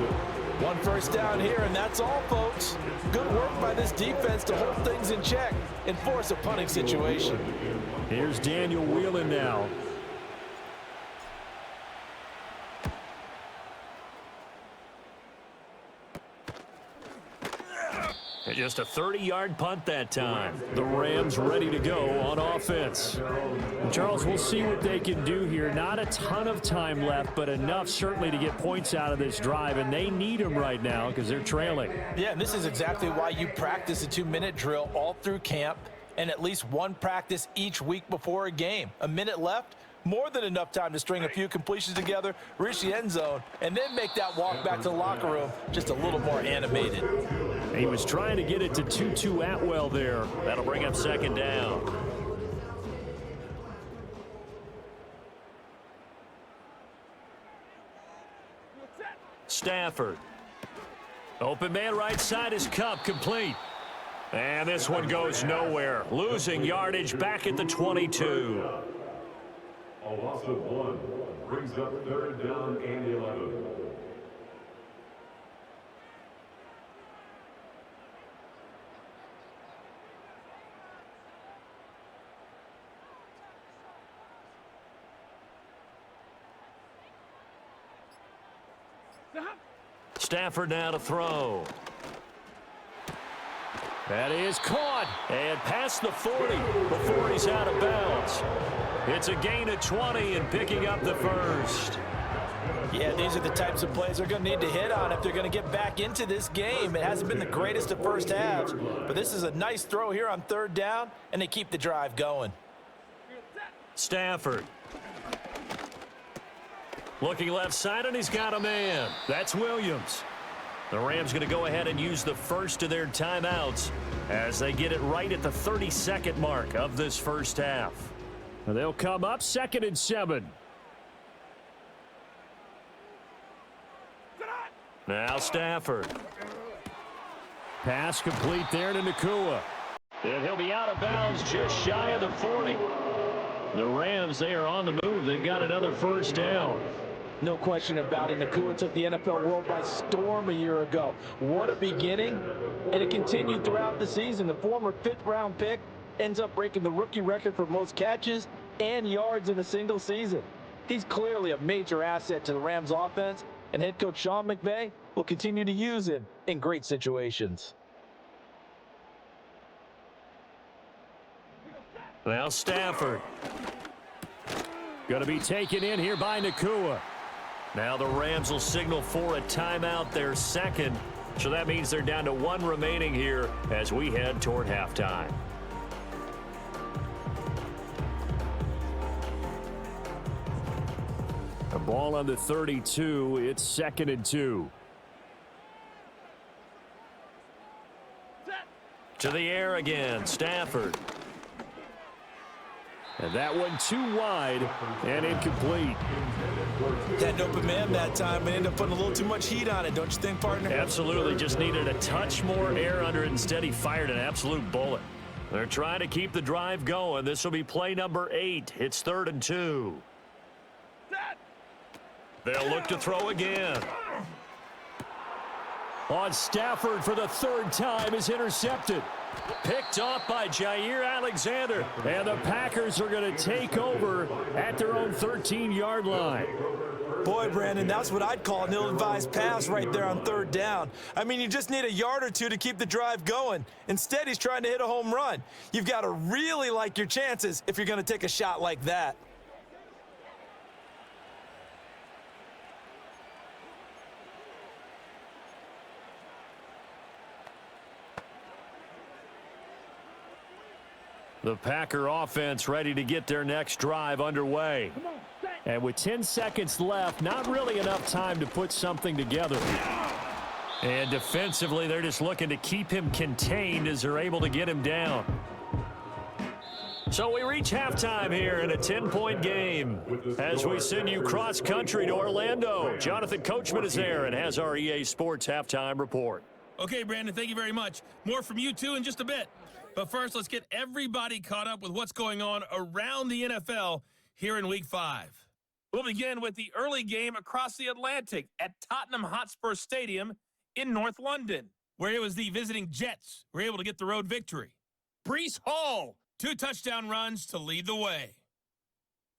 One first down here, and that's all, folks. Good work by this defense to hold things in check and force a punting situation. Here's Daniel Whelan now. Just a 30-yard punt that time. The Rams ready to go on offense. And Charles, we'll see what they can do here. Not a ton of time left, but enough certainly to get points out of this drive, and they need them right now because they're trailing. Yeah, and this is exactly why you practice a 2-minute drill all through camp and at least one practice each week before a game. A minute left, more than enough time to string a few completions together, reach the end zone, and then make that walk back to the locker room just a little more animated. He was trying to get it to Tutu Atwell there. That'll bring up second down. Stafford. Open man right side is Cup, complete. And this one goes nowhere. Losing yardage back at the 22. A loss of 1 brings up third down and 11. Stafford now to throw. That is caught. And past the 40 before he's out of bounds. It's a gain of 20 and picking up the first. Yeah, these are the types of plays they're going to need to hit on if they're going to get back into this game. It hasn't been the greatest of first halves, but this is a nice throw here on third down, and they keep the drive going. Stafford. Looking left side, and he's got a man. That's Williams. The Rams going to go ahead and use the first of their timeouts as they get it right at the 32nd mark of this first half. They'll come up 2nd and 7. Now Stafford. Pass complete there to Nakua. And he'll be out of bounds just shy of the 40. The Rams, they are on the move. They've got another first down. No question about it. Nakua took the NFL world by storm a year ago. What a beginning. And it continued throughout the season. The former 5th-round pick ends up breaking the rookie record for most catches and yards in a single season. He's clearly a major asset to the Rams offense, and head coach Sean McVay will continue to use him in great situations. Now Stafford. Going to be taken in here by Nakua. Now the Rams will signal for a timeout, their second. So that means they're down to 1 remaining here as we head toward halftime. A ball on the 32. It's 2nd and 2. To the air again, Stafford. And that one too wide and incomplete. Had an open man that time and ended up putting a little too much heat on it, don't you think, partner? Absolutely, just needed a touch more air under it. Instead, he fired an absolute bullet. They're trying to keep the drive going. This will be play number 8. It's 3rd and 2. They'll look to throw again. On Stafford for the 3rd time is intercepted. Picked off by Jair Alexander. And the Packers are going to take over at their own 13-yard line. Boy, Brandon, that's what I'd call an ill-advised pass right there on 3rd down. I mean, you just need a yard or two to keep the drive going. Instead, he's trying to hit a home run. You've got to really like your chances if you're going to take a shot like that. The Packer offense ready to get their next drive underway. And with 10 seconds left, not really enough time to put something together. And defensively, they're just looking to keep him contained as they're able to get him down. So we reach halftime here in a 10-point game as we send you cross-country to Orlando. Jonathan Coachman is there and has our EA Sports halftime report. Okay, Brandon, thank you very much. More from you two in just a bit. But first, let's get everybody caught up with what's going on around the NFL here in Week 5. We'll begin with the early game across the Atlantic at Tottenham Hotspur Stadium in North London, where it was the visiting Jets who were able to get the road victory. Breece Hall, 2 touchdown runs to lead the way.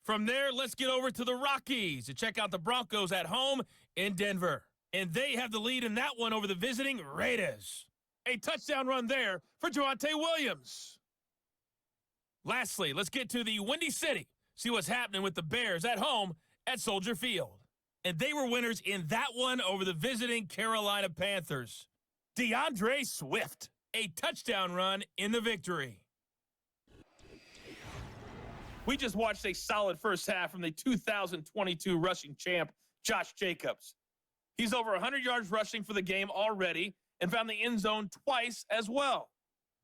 From there, let's get over to the Rockies to check out the Broncos at home in Denver. And they have the lead in that one over the visiting Raiders. A touchdown run there for Javonte Williams. Lastly, let's get to the Windy City. See what's happening with the Bears at home at Soldier Field. And they were winners in that one over the visiting Carolina Panthers. DeAndre Swift, a touchdown run in the victory. We just watched a solid first half from the 2022 rushing champ, Josh Jacobs. He's over 100 yards rushing for the game already and found the end zone twice as well.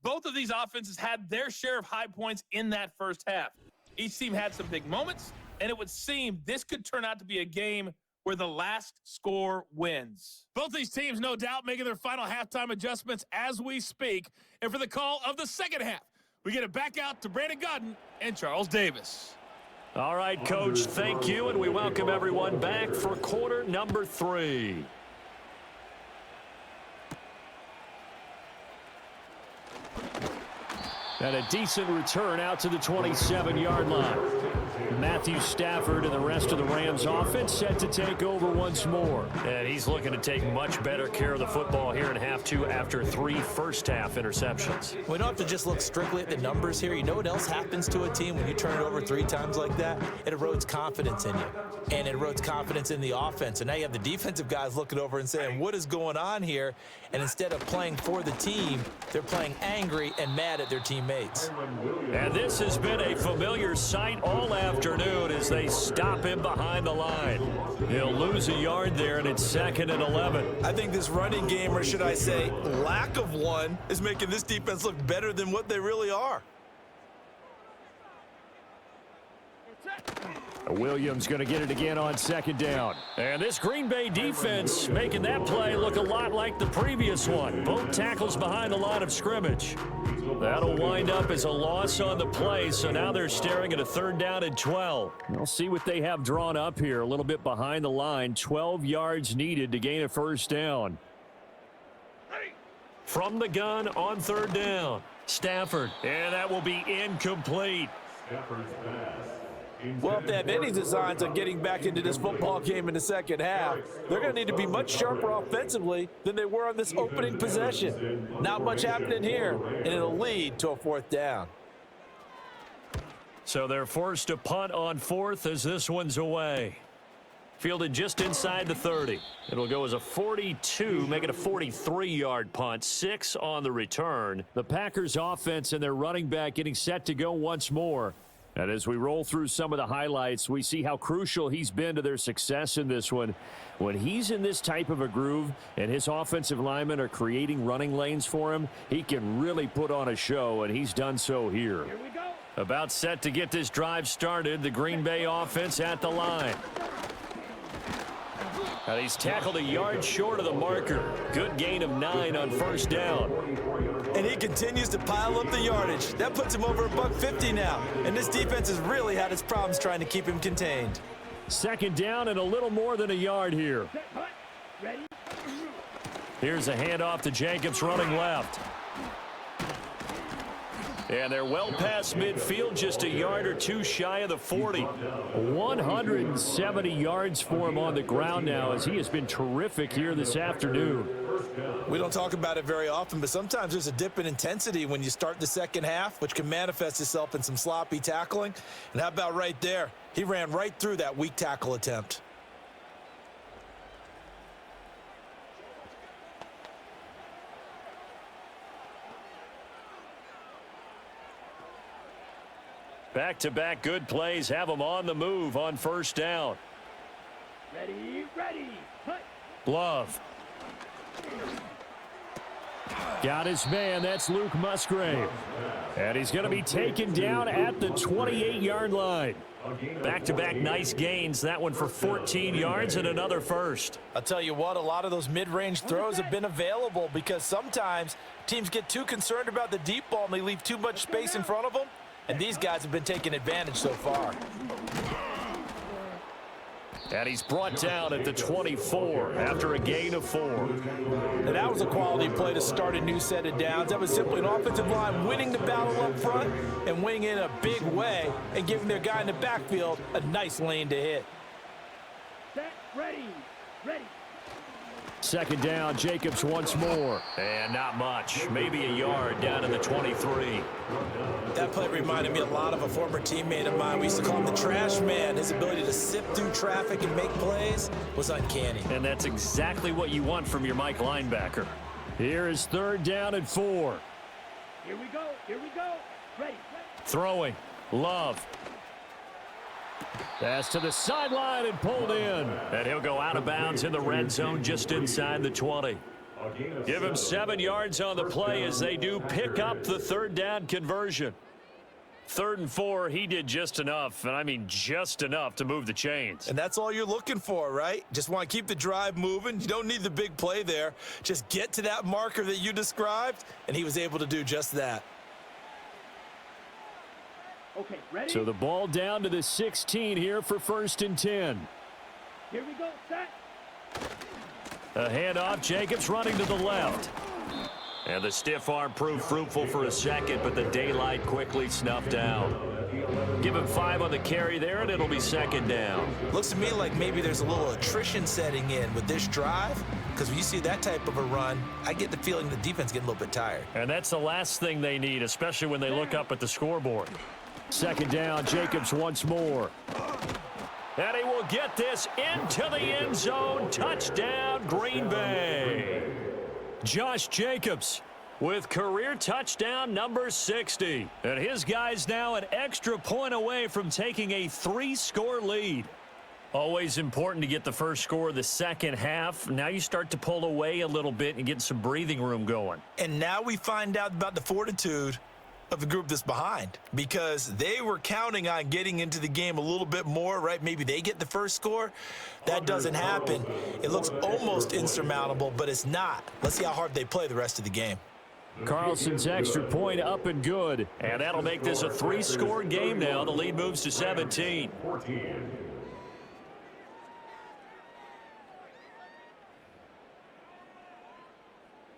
Both of these offenses had their share of high points in that first half. Each team had some big moments, and it would seem this could turn out to be a game where the last score wins. Both these teams, no doubt, making their final halftime adjustments as we speak. And for the call of the second half, we get it back out to Brandon Godden and Charles Davis. All right, Coach, thank you, and we welcome everyone back for quarter number 3. And a decent return out to the 27-yard line. Matthew Stafford and the rest of the Rams offense set to take over once more. And he's looking to take much better care of the football here in half 2 after 3 first-half interceptions. We don't have to just look strictly at the numbers here. You know what else happens to a team when you turn it over 3 times like that? It erodes confidence in you. And it erodes confidence in the offense. And now you have the defensive guys looking over and saying, what is going on here? And instead of playing for the team, they're playing angry and mad at their teammates. And this has been a familiar sight all afternoon as they stop him behind the line. He'll lose a yard there, and it's 2nd and 11. I think this running game, or should I say lack of one, is making this defense look better than what they really are. Williams going to get it again on second down. And this Green Bay defense making that play look a lot like the previous one. Both tackles behind the line of scrimmage. That'll wind up as a loss on the play, so now they're staring at a 3rd down and 12. We'll see what they have drawn up here. A little bit behind the line. 12 yards needed to gain a 1st down. From the gun on 3rd down. Stafford, and that will be incomplete. Stafford's pass. Well, if they have any designs on getting back into this football game in the second half, they're going to need to be much sharper offensively than they were on this opening possession. Not much happening here, and it'll lead to a 4th down. So they're forced to punt on 4th as this one's away. Fielded just inside the 30. It'll go as a 42, make it a 43-yard punt. 6 on the return. The Packers offense and their running back getting set to go once more. And as we roll through some of the highlights, we see how crucial he's been to their success in this one. When he's in this type of a groove and his offensive linemen are creating running lanes for him, he can really put on a show, and he's done so here. Here we go. About set to get this drive started, the Green Bay offense at the line. And he's tackled a yard short of the marker. Good gain of 9 on 1st down. And he continues to pile up the yardage. That puts him over $150 now. And this defense has really had its problems trying to keep him contained. 2nd down and a little more than a yard here. Set, punt. Ready. Here's a handoff to Jacobs running left. And they're well past midfield, just a yard or 2 shy of the 40. 170 yards for him on the ground now, as he has been terrific here this afternoon. We don't talk about it very often, but sometimes there's a dip in intensity when you start the second half, which can manifest itself in some sloppy tackling. And how about right there? He ran right through that weak tackle attempt. Back-to-back good plays have him on the move on 1st down. Ready, ready. Punt. Love. Got his man. That's Luke Musgrave. And he's going to be taken down at the 28-yard line. Back-to-back nice gains. That one for 14 yards and another 1st. I'll tell you what, a lot of those mid-range throws have been available because sometimes teams get too concerned about the deep ball and they leave too much space in front of them. And these guys have been taking advantage so far. And he's brought down at the 24 after a gain of 4. And that was a quality play to start a new set of downs. That was simply an offensive line winning the battle up front and winning in a big way and giving their guy in the backfield a nice lane to hit. Set, ready, ready. 2nd down, Jacobs once more. And not much. Maybe a yard down to the 23. That play reminded me a lot of a former teammate of mine. We used to call him the trash man. His ability to sift through traffic and make plays was uncanny. And that's exactly what you want from your Mike linebacker. Here is 3rd down and 4. Here we go, here we go. Ready, ready. Throwing. Love. Pass to the sideline and pulled in. And he'll go out of bounds in the red zone just inside the 20. Give him 7 yards on the play as they do pick up the 3rd down conversion. 3rd and 4, he did just enough, and I mean just enough to move the chains. And that's all you're looking for, right? Just want to keep the drive moving. You don't need the big play there. Just get to that marker that you described, and he was able to do just that. Okay, ready. So the ball down to the 16 here for 1st and 10. Here we go, set. A handoff, Jacobs running to the left. And the stiff arm proved fruitful for a second, but the daylight quickly snuffed out. Give him 5 on the carry there, and it'll be 2nd down. Looks to me like maybe there's a little attrition setting in with this drive, because when you see that type of a run, I get the feeling the defense getting a little bit tired. And that's the last thing they need, especially when they look up at the scoreboard. 2nd down, Jacobs once more. And he will get this into the end zone. Touchdown, Green Bay. Josh Jacobs with career touchdown number 60. And his guys now an extra point away from taking a 3-score lead. Always important to get the first score of the second half. Now you start to pull away a little bit and get some breathing room going. And now we find out about the fortitude of the group that's behind, because they were counting on getting into the game a little bit more, right? Maybe they get the first score. That doesn't happen. It looks almost insurmountable, but it's not. Let's see how hard they play the rest of the game. Carlson's extra point up and good. And that'll make this a 3-score game now. The lead moves to 17. 14.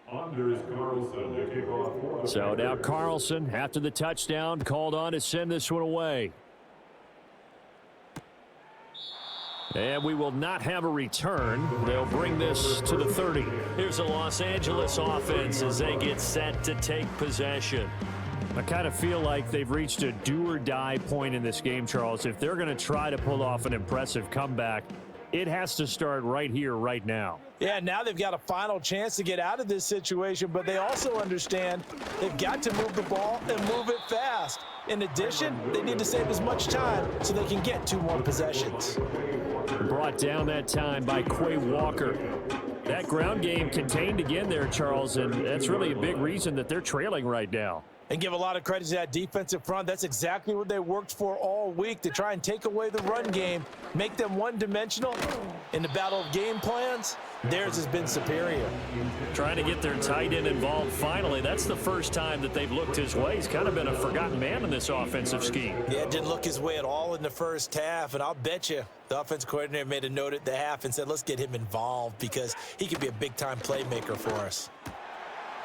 Anders Carlson to kick off for the So now Packers. Carlson, after the touchdown, called on to send this one away. And we will not have a return. They'll bring this to the 30. Here's the Los Angeles offense as they get set to take possession. I kind of feel like they've reached a do-or-die point in this game, Charles. If they're going to try to pull off an impressive comeback, it has to start right here, right now. Yeah, now they've got a final chance to get out of this situation, but they also understand they've got to move the ball and move it fast. In addition, they need to save as much time so they can get 2 more possessions. Brought down that time by Quay Walker. That ground game contained again there, Charles, and that's really a big reason that they're trailing right now. And give a lot of credit to that defensive front. That's exactly what they worked for all week, to try and take away the run game, make them one-dimensional. In the battle of game plans, theirs has been superior. Trying to get their tight end involved finally. That's the first time that they've looked his way. He's kind of been a forgotten man in this offensive scheme. Yeah, it didn't look his way at all in the first half, and I'll bet you the offensive coordinator made a note at the half and said, let's get him involved because he could be a big-time playmaker for us.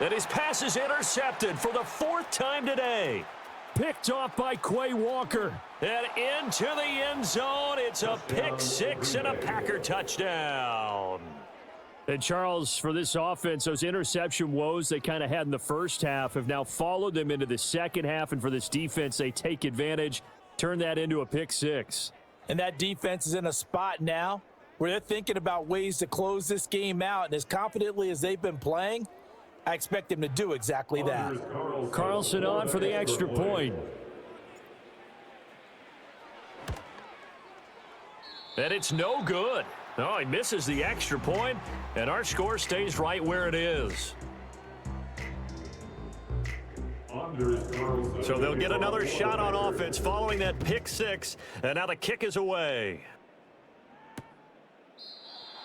And his pass is intercepted for the 4th time today. Picked off by Quay Walker. And into the end zone. It's a pick 6 and a Packer touchdown. And Charles, for this offense, those interception woes they kind of had in the first half have now followed them into the second half. And for this defense, they take advantage, turn that into a pick 6. And that defense is in a spot now where they're thinking about ways to close this game out. And as confidently as they've been playing, I expect them to do exactly that. Carlson on for the extra point. And it's no good. Oh, he misses the extra point, and our score stays right where it is. So they'll get another shot on offense following that pick 6, and now the kick is away.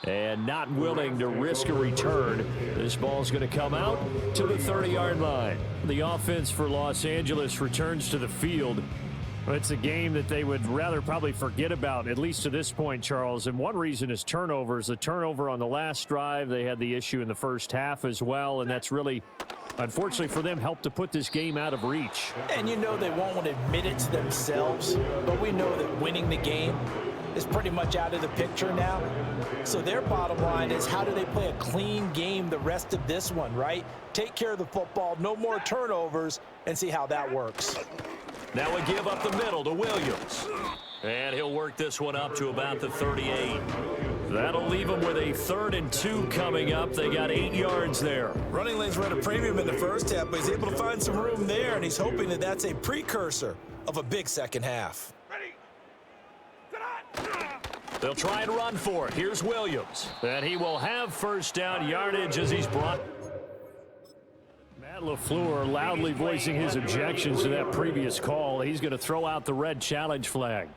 And not willing to risk a return. This ball's going to come out to the 30-yard line. The offense for Los Angeles returns to the field. It's a game that they would rather probably forget about, at least to this point, Charles. And one reason is turnovers. The turnover on the last drive, they had the issue in the first half as well. And that's really, unfortunately for them, helped to put this game out of reach. And you know they won't want to admit it to themselves, but we know that winning the game is pretty much out of the picture now. So their bottom line is, how do they play a clean game the rest of this one, right? Take care of the football, no more turnovers, and see how that works. Now we give up the middle to Williams. And he'll work this one up to about the 38. That'll leave them with a 3rd and 2 coming up. They got 8 yards there. Running lanes were at a premium in the first half, but he's able to find some room there, and he's hoping that that's a precursor of a big second half. They'll try and run for it. Here's Williams. And he will have first down yardage as he's brought. Matt LaFleur loudly voicing his objections to that previous call. He's going to throw out the red challenge flag.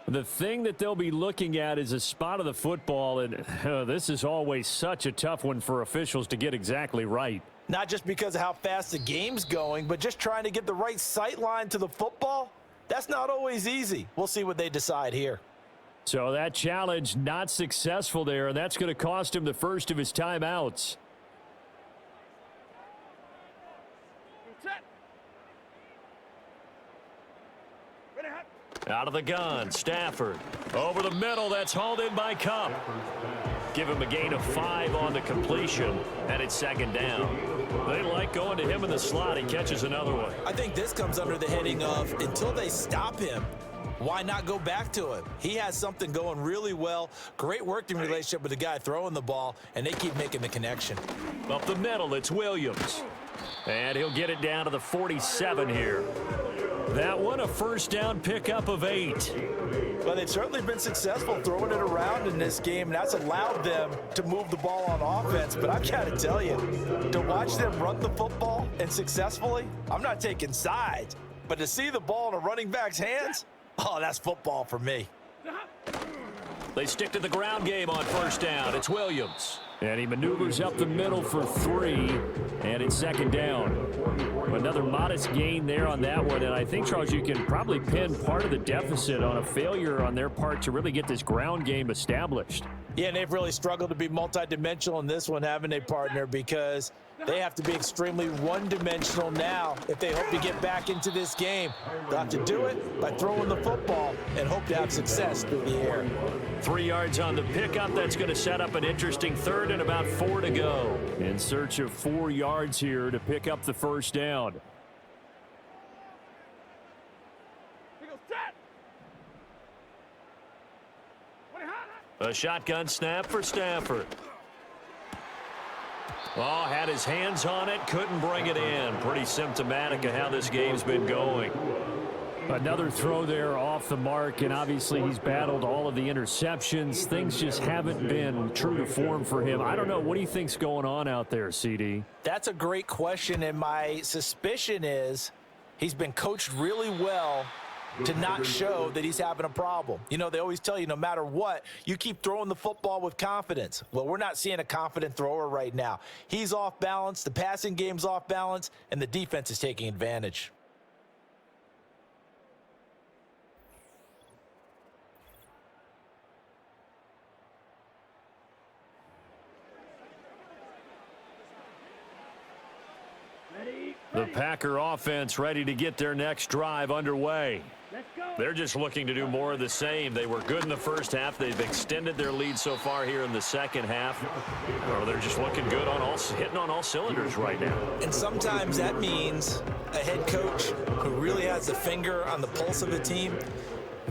The thing that they'll be looking at is a spot of the football, and this is always such a tough one for officials to get exactly right. Not just because of how fast the game's going, but just trying to get the right sight line to the football. That's not always easy. We'll see what they decide here. So that challenge not successful there, and that's going to cost him the first of his timeouts. Out of the gun, Stafford. Over the middle, that's hauled in by Cup. Give him a gain of 5 on the completion, and it's 2nd down. They like going to him in the slot. He catches another one. I think this comes under the heading of, until they stop him, why not go back to him? He has something going really well. Great working relationship with the guy throwing the ball, and they keep making the connection. Up the middle, it's Williams. And he'll get it down to the 47 here. That one, a first down pickup of 8. Well, they've certainly been successful throwing it around in this game, and that's allowed them to move the ball on offense. But I've got to tell you, to watch them run the football and successfully, I'm not taking sides, but to see the ball in a running back's hands, oh, that's football for me. They stick to the ground game on first down. It's Williams. And he maneuvers up the middle for 3, and it's second down. Another modest gain there on that one, and I think, Charles, you can probably pin part of the deficit on a failure on their part to really get this ground game established. Yeah, and they've really struggled to be multidimensional in this one, haven't they, partner? Because they have to be extremely one-dimensional now if they hope to get back into this game. They'll have to do it by throwing the football and hope to have success through the air. 3 yards on the pickup. That's going to set up an interesting third and about 4 to go. In search of 4 yards here to pick up the first down. A shotgun snap for Stafford. Oh, had his hands on it, couldn't bring it in. Pretty symptomatic of how this game's been going. Another throw there off the mark, and obviously he's battled all of the interceptions. Things just haven't been true to form for him. I don't know. What do you think's going on out there, CD? That's a great question, and my suspicion is he's been coached really well to not show that he's having a problem. You know, they always tell you no matter what, you keep throwing the football with confidence. Well, we're not seeing a confident thrower right now. He's off balance, the passing game's off balance, and the defense is taking advantage. The Packer offense ready to get their next drive underway. Let's go. They're just looking to do more of the same. They were good in the first half. They've extended their lead so far here in the second half. Or they're just looking good on hitting on all cylinders right now. And sometimes that means a head coach who really has a finger on the pulse of the team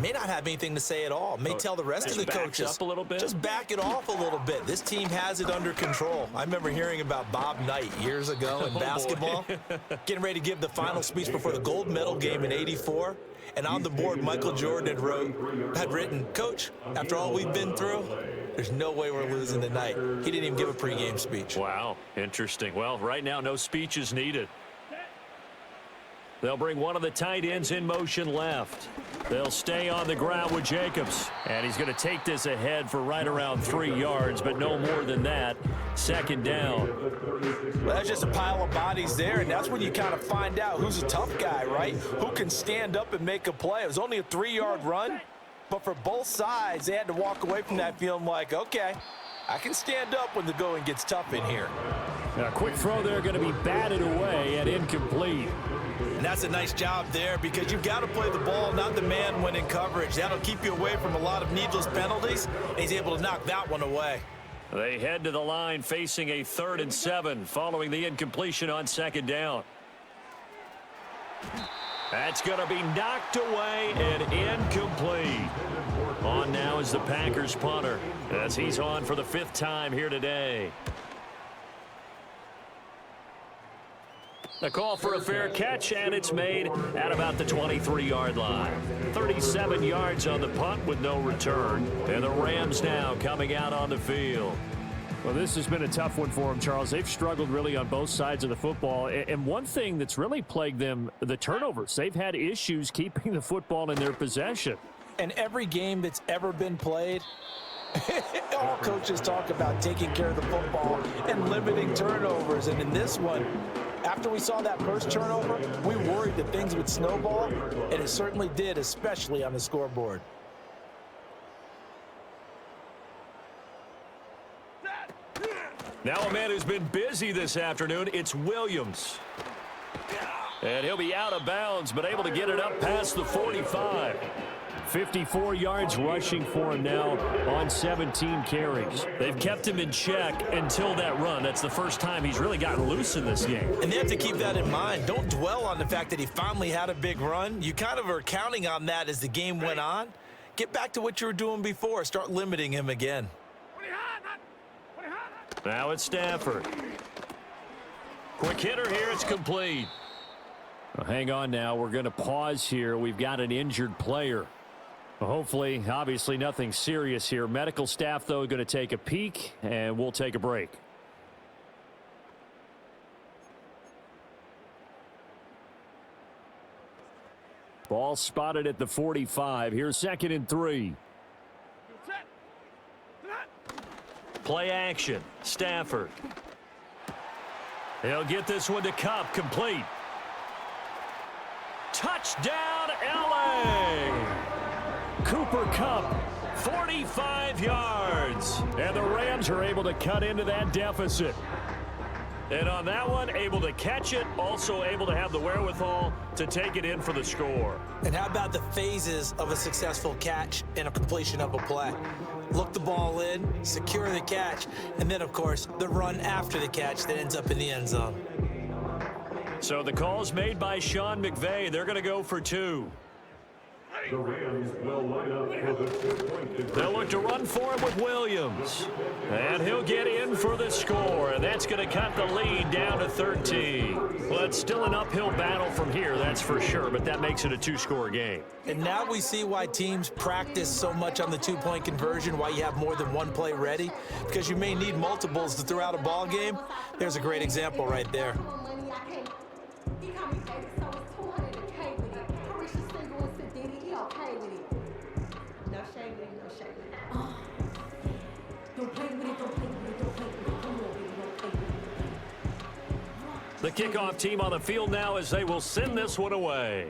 may not have anything to say at all. May tell the rest of the coaches, up a little bit. Just back it off a little bit. This team has it under control. I remember hearing about Bob Knight years ago in basketball, getting ready to give the final speech before the gold medal game in '84. And on the board, Michael Jordan had written, "Coach, after all we've been through, there's no way we're losing tonight." He didn't even give a pregame speech. Wow, interesting. Well, right now, no speech is needed. They'll bring one of the tight ends in motion left. They'll stay on the ground with Jacobs. And he's going to take this ahead for right around 3 yards, but no more than that. Second down. Well, that's just a pile of bodies there, and that's when you kind of find out who's a tough guy, right? Who can stand up and make a play. It was only a 3-yard run, but for both sides, they had to walk away from that feeling like, okay, I can stand up when the going gets tough in here. A quick throw there going to be batted away and incomplete. And that's a nice job there because you've got to play the ball, not the man when in coverage. That'll keep you away from a lot of needless penalties, and he's able to knock that one away. They head to the line facing a 3rd and 7 following the incompletion on second down. That's going to be knocked away and incomplete. On now is the Packers punter as he's on for the 5th time here today. A call for a fair catch, and it's made at about the 23-yard line. 37 yards on the punt with no return. And the Rams now coming out on the field. Well, this has been a tough one for them, Charles. They've struggled really on both sides of the football. And one thing that's really plagued them, the turnovers. They've had issues keeping the football in their possession. And every game that's ever been played, all coaches talk about taking care of the football and limiting turnovers. And in this one, after we saw that first turnover, we worried that things would snowball, and it certainly did, especially on the scoreboard. Now a man who's been busy this afternoon, it's Williams. And he'll be out of bounds, but able to get it up past the 45. 54 yards rushing for him now on 17 carries. They've kept him in check until that run. That's the first time he's really gotten loose in this game. And they have to keep that in mind. Don't dwell on the fact that he finally had a big run. You kind of are counting on that as the game went on. Get back to what you were doing before. Start limiting him again. Now it's Stafford. Quick hitter here. It's complete. hang on now. We're going to pause here. We've got an injured player. Hopefully, obviously nothing serious here. Medical staff, though, going to take a peek, and we'll take a break. Ball spotted at the 45. Here's 2nd and 3. Play action. Stafford. He'll get this one to Kupp, complete. Touchdown, LA! Cooper Kupp, 45 yards. And the Rams are able to cut into that deficit. And on that one, able to catch it, also able to have the wherewithal to take it in for the score. And how about the phases of a successful catch and a completion of a play? Look the ball in, secure the catch, and then, of course, the run after the catch that ends up in the end zone. So the call's made by Sean McVay. They're going to go for 2. The Rams will line up for the 2-point conversion. They'll look to run for it with Williams. And he'll get in for the score. And that's going to cut the lead down to 13. Well, it's still an uphill battle from here, that's for sure. But that makes it a 2-score game. And now we see why teams practice so much on the 2-point conversion, why you have more than one play ready. Because you may need multiples to throw out a ball game. There's a great example right there. The kickoff team on the field now as they will send this one away.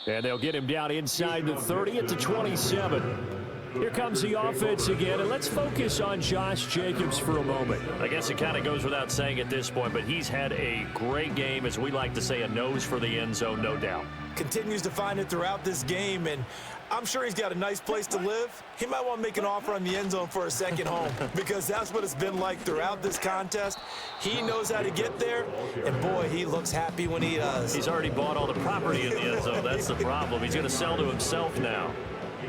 And they'll get him down inside the 30 at the 27. Here comes the offense again, and let's focus on Josh Jacobs for a moment. I guess it kind of goes without saying at this point, but he's had a great game, as we like to say, a nose for the end zone, no doubt. Continues to find it throughout this game, and I'm sure he's got a nice place to live. He might want to make an offer on the end zone for a second home because that's what it's been like throughout this contest. He knows how to get there, and boy, he looks happy when he does. He's already bought all the property in the end zone. That's the problem. He's going to sell to himself now.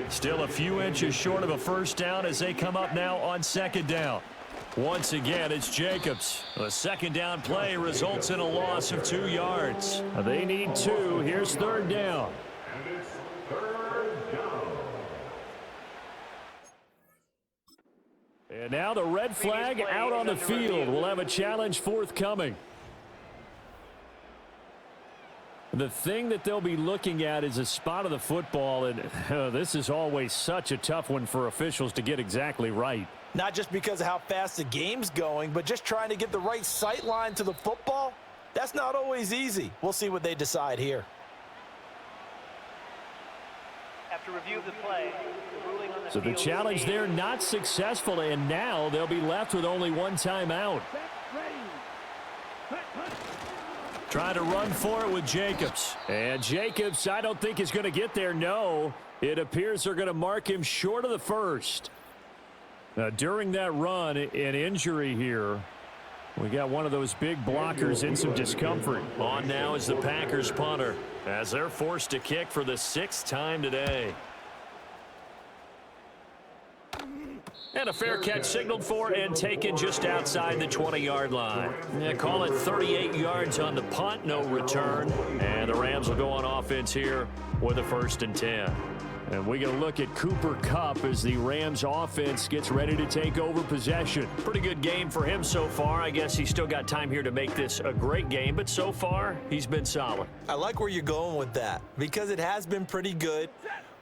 Still a few inches short of a first down as they come up now on 2nd down. Once again, it's Jacobs. A 2nd down play results in a loss of 2 yards. They need 2. Here's 3rd down. And it's 3rd down. And now the red flag out on the field. We'll have a challenge forthcoming. The thing that they'll be looking at is a spot of the football, and this is always such a tough one for officials to get exactly right. Not just because of how fast the game's going, but just trying to get the right sight line to the football. That's not always easy. We'll see what they decide here. After review of the play, the ruling on the So the challenge there not successful, and now they'll be left with only one timeout. Try to run for it with Jacobs. And Jacobs, I don't think is going to get there. No, it appears they're going to mark him short of the first. Now, during that run, an injury here. We got one of those big blockers in some discomfort. On now is the Packers punter as they're forced to kick for the 6th time today. And a fair catch signaled for and taken just outside the 20-yard line. Yeah, call it 38 yards on the punt, no return. And the Rams will go on offense here with a 1st and 10. And we're going to look at Cooper Kupp as the Rams offense gets ready to take over possession. Pretty good game for him so far. I guess he's still got time here to make this a great game, but so far he's been solid. I like where you're going with that because it has been pretty good.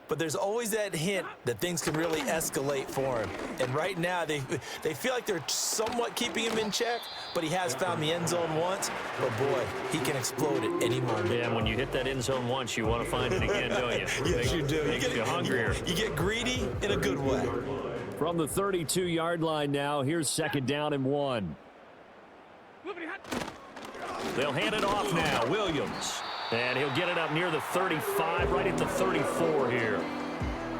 But there's always that hint that things can really escalate for him. And right now, they feel like they're somewhat keeping him in check, but he has found the end zone once. But, boy, he can explode at any moment. Yeah, when you hit that end zone once, you want to find it again, don't you? Yes, you do. Makes you hungrier. You get greedy in a good way. From the 32-yard line now, here's 2nd down and 1. They'll hand it off now. Williams. And he'll get it up near the 35, right at the 34 here.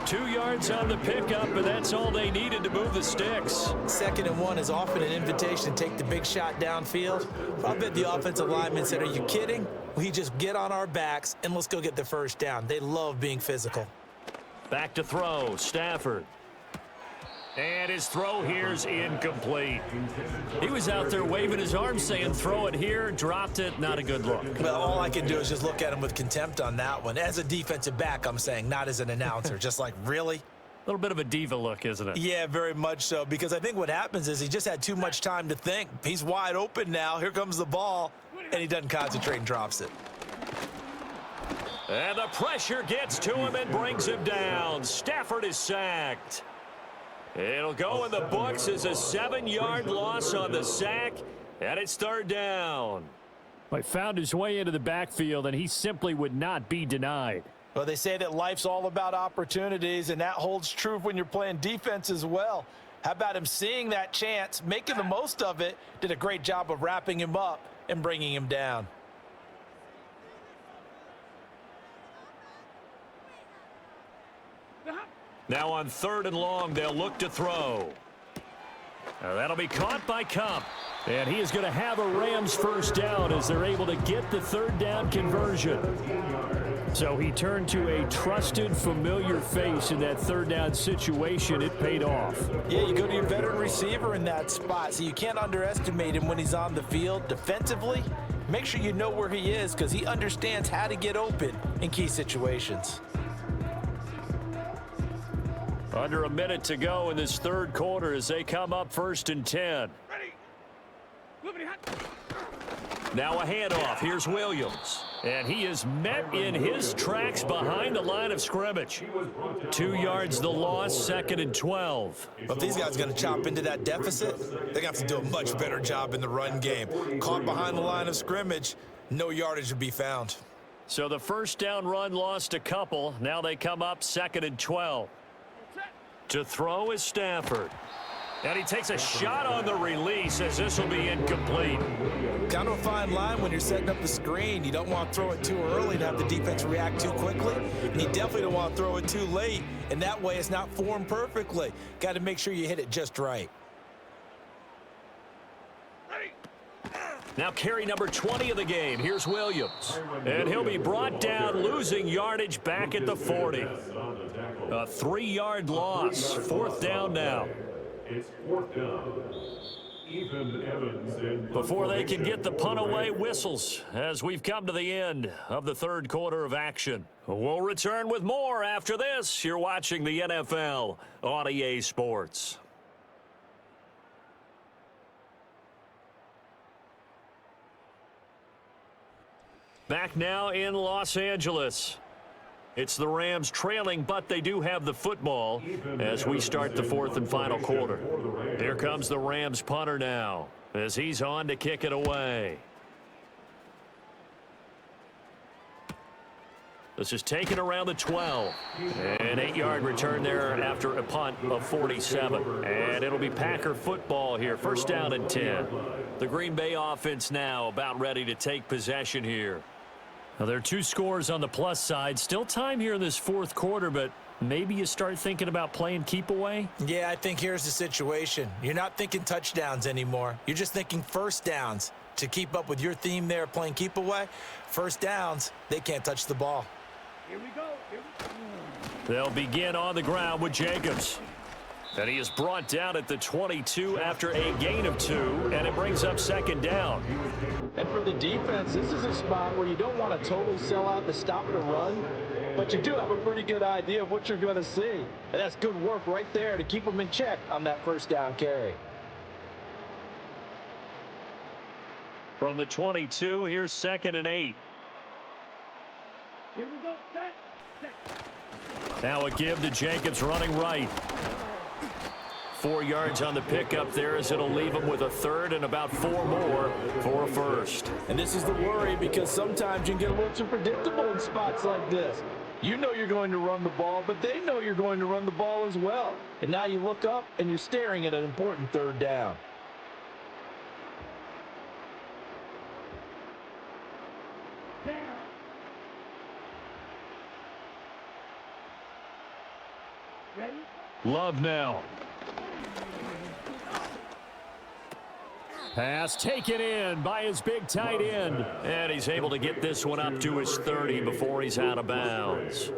2 yards on the pickup, but that's all they needed to move the sticks. 2nd and 1 is often an invitation to take the big shot downfield. I bet the offensive lineman said, are you kidding? We just get on our backs and let's go get the 1st down. They love being physical. Back to throw. Stafford. And his throw here's incomplete. He was out there waving his arms saying, throw it here, dropped it, not a good look. Well, all I can do is just look at him with contempt on that one. As a defensive back, I'm saying, not as an announcer. Just like, really? A little bit of a diva look, isn't it? Yeah, very much so, because I think what happens is he just had too much time to think. He's wide open now. Here comes the ball, and he doesn't concentrate and drops it. And the pressure gets to him and brings him down. Stafford is sacked. It'll go in the books as a 7-yard loss on the sack, and it's third down. He found his way into the backfield, and he simply would not be denied. Well, they say that life's all about opportunities, and that holds true when you're playing defense as well. How about him seeing that chance, making the most of it, did a great job of wrapping him up and bringing him down. Now on 3rd and long, they'll look to throw. That'll be caught by Cup. And he is going to have a Rams first down as they're able to get the 3rd down conversion. So he turned to a trusted, familiar face in that 3rd down situation. It paid off. Yeah, you go to your veteran receiver in that spot, so you can't underestimate him when he's on the field. Defensively, make sure you know where he is because he understands how to get open in key situations. Under a minute to go in this 3rd quarter as they come up 1st and 10. Now a handoff. Here's Williams. And he is met in his tracks behind the line of scrimmage. 2 yards the loss, 2nd and 12. But if these guys are going to chop into that deficit, they're going to have to do a much better job in the run game. Caught behind the line of scrimmage, no yardage to be found. So the 1st down run lost a couple. Now they come up 2nd and 12. To throw is Stafford. And he takes a shot on the release as this will be incomplete. Kind of a fine line when you're setting up the screen. You don't want to throw it too early and have the defense react too quickly. And you definitely don't want to throw it too late. And that way it's not formed perfectly. Got to make sure you hit it just right. Now carry number 20 of the game. Here's Williams. And he'll be brought down, losing yardage back at the 40. A 3-yard loss. 4th down now. It's 4th down. Even Evans Before they can get the punt away, whistles as we've come to the end of the 3rd quarter of action. We'll return with more after this. You're watching the NFL on EA Sports. Back now in Los Angeles. It's the Rams trailing, but they do have the football as we start the 4th and final quarter. Here comes the Rams punter now as he's on to kick it away. This is taken around the 12. An 8-yard return there after a punt of 47. And it'll be Packer football here. 1st down and 10. The Green Bay offense now about ready to take possession here. Now, there are 2 scores on the plus side. Still time here in this 4th quarter, but maybe you start thinking about playing keep away? Yeah, I think here's the situation. You're not thinking touchdowns anymore. You're just thinking 1st downs. To keep up with your theme there, playing keep away, 1st downs, they can't touch the ball. Here we go. Here we go. They'll begin on the ground with Jacobs. And he is brought down at the 22 after a gain of 2, and it brings up 2nd down. And for the defense, this is a spot where you don't want to totally sell out to stop the run, but you do have a pretty good idea of what you're going to see. And that's good work right there to keep them in check on that 1st down carry. From the 22, here's 2nd and 8. Here we go. Set. Now a give to Jacobs running right. 4 yards on the pickup there as it'll leave him with a 3rd and about 4 more for a 1st. And this is the worry because sometimes you can get a little too predictable in spots like this. You know you're going to run the ball, but they know you're going to run the ball as well. And now you look up and you're staring at an important 3rd down. Down. Ready? Love now. Pass taken in by his big tight end. And he's able to get this one up to his 30 before he's out of bounds.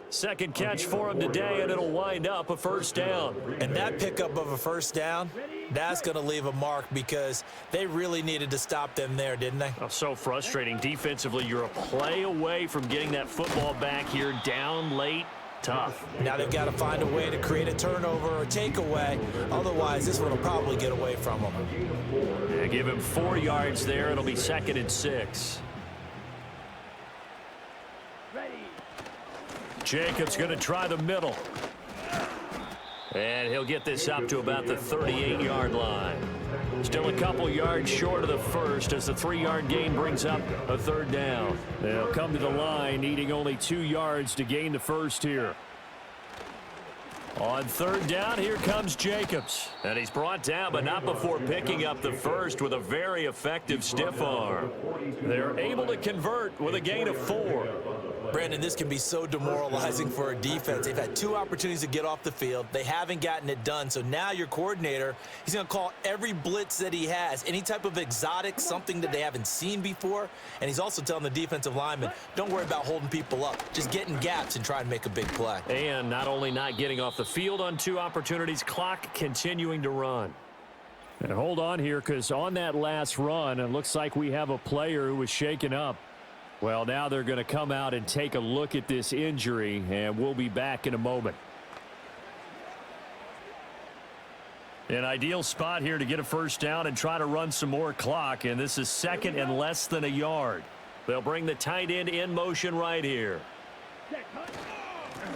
Second catch for him today, and it'll wind up a first down. And that pickup of a first down, that's going to leave a mark because they really needed to stop them there, didn't they? Oh, so frustrating. Defensively, you're a play away from getting that football back here, down late. Tough. Now they've got to find a way to create a turnover or takeaway. Otherwise, this one will probably get away from them. Yeah, give him 4 yards there. It'll be 2nd and 6. Jacobs going to try the middle. And he'll get this up to about the 38-yard line. Still a couple yards short of the first as the 3-yard gain brings up a third down. They'll come to the line needing only 2 yards to gain the first here. On third down, here comes Jacobs. And he's brought down, but not before picking up the first with a very effective stiff arm. They're able to convert with a gain of 4. Brandon, this can be so demoralizing for a defense. They've had 2 opportunities to get off the field. They haven't gotten it done. So now your coordinator, he's going to call every blitz that he has, any type of exotic, something that they haven't seen before. And he's also telling the defensive lineman, don't worry about holding people up. Just get in gaps and try and make a big play. And not only not getting off the field on 2 opportunities, clock continuing to run. And hold on here, because on that last run, it looks like we have a player who was shaken up. Well, now they're going to come out and take a look at this injury, and we'll be back in a moment. An ideal spot here to get a first down and try to run some more clock, and this is 2nd and less than a yard. They'll bring the tight end in motion right here.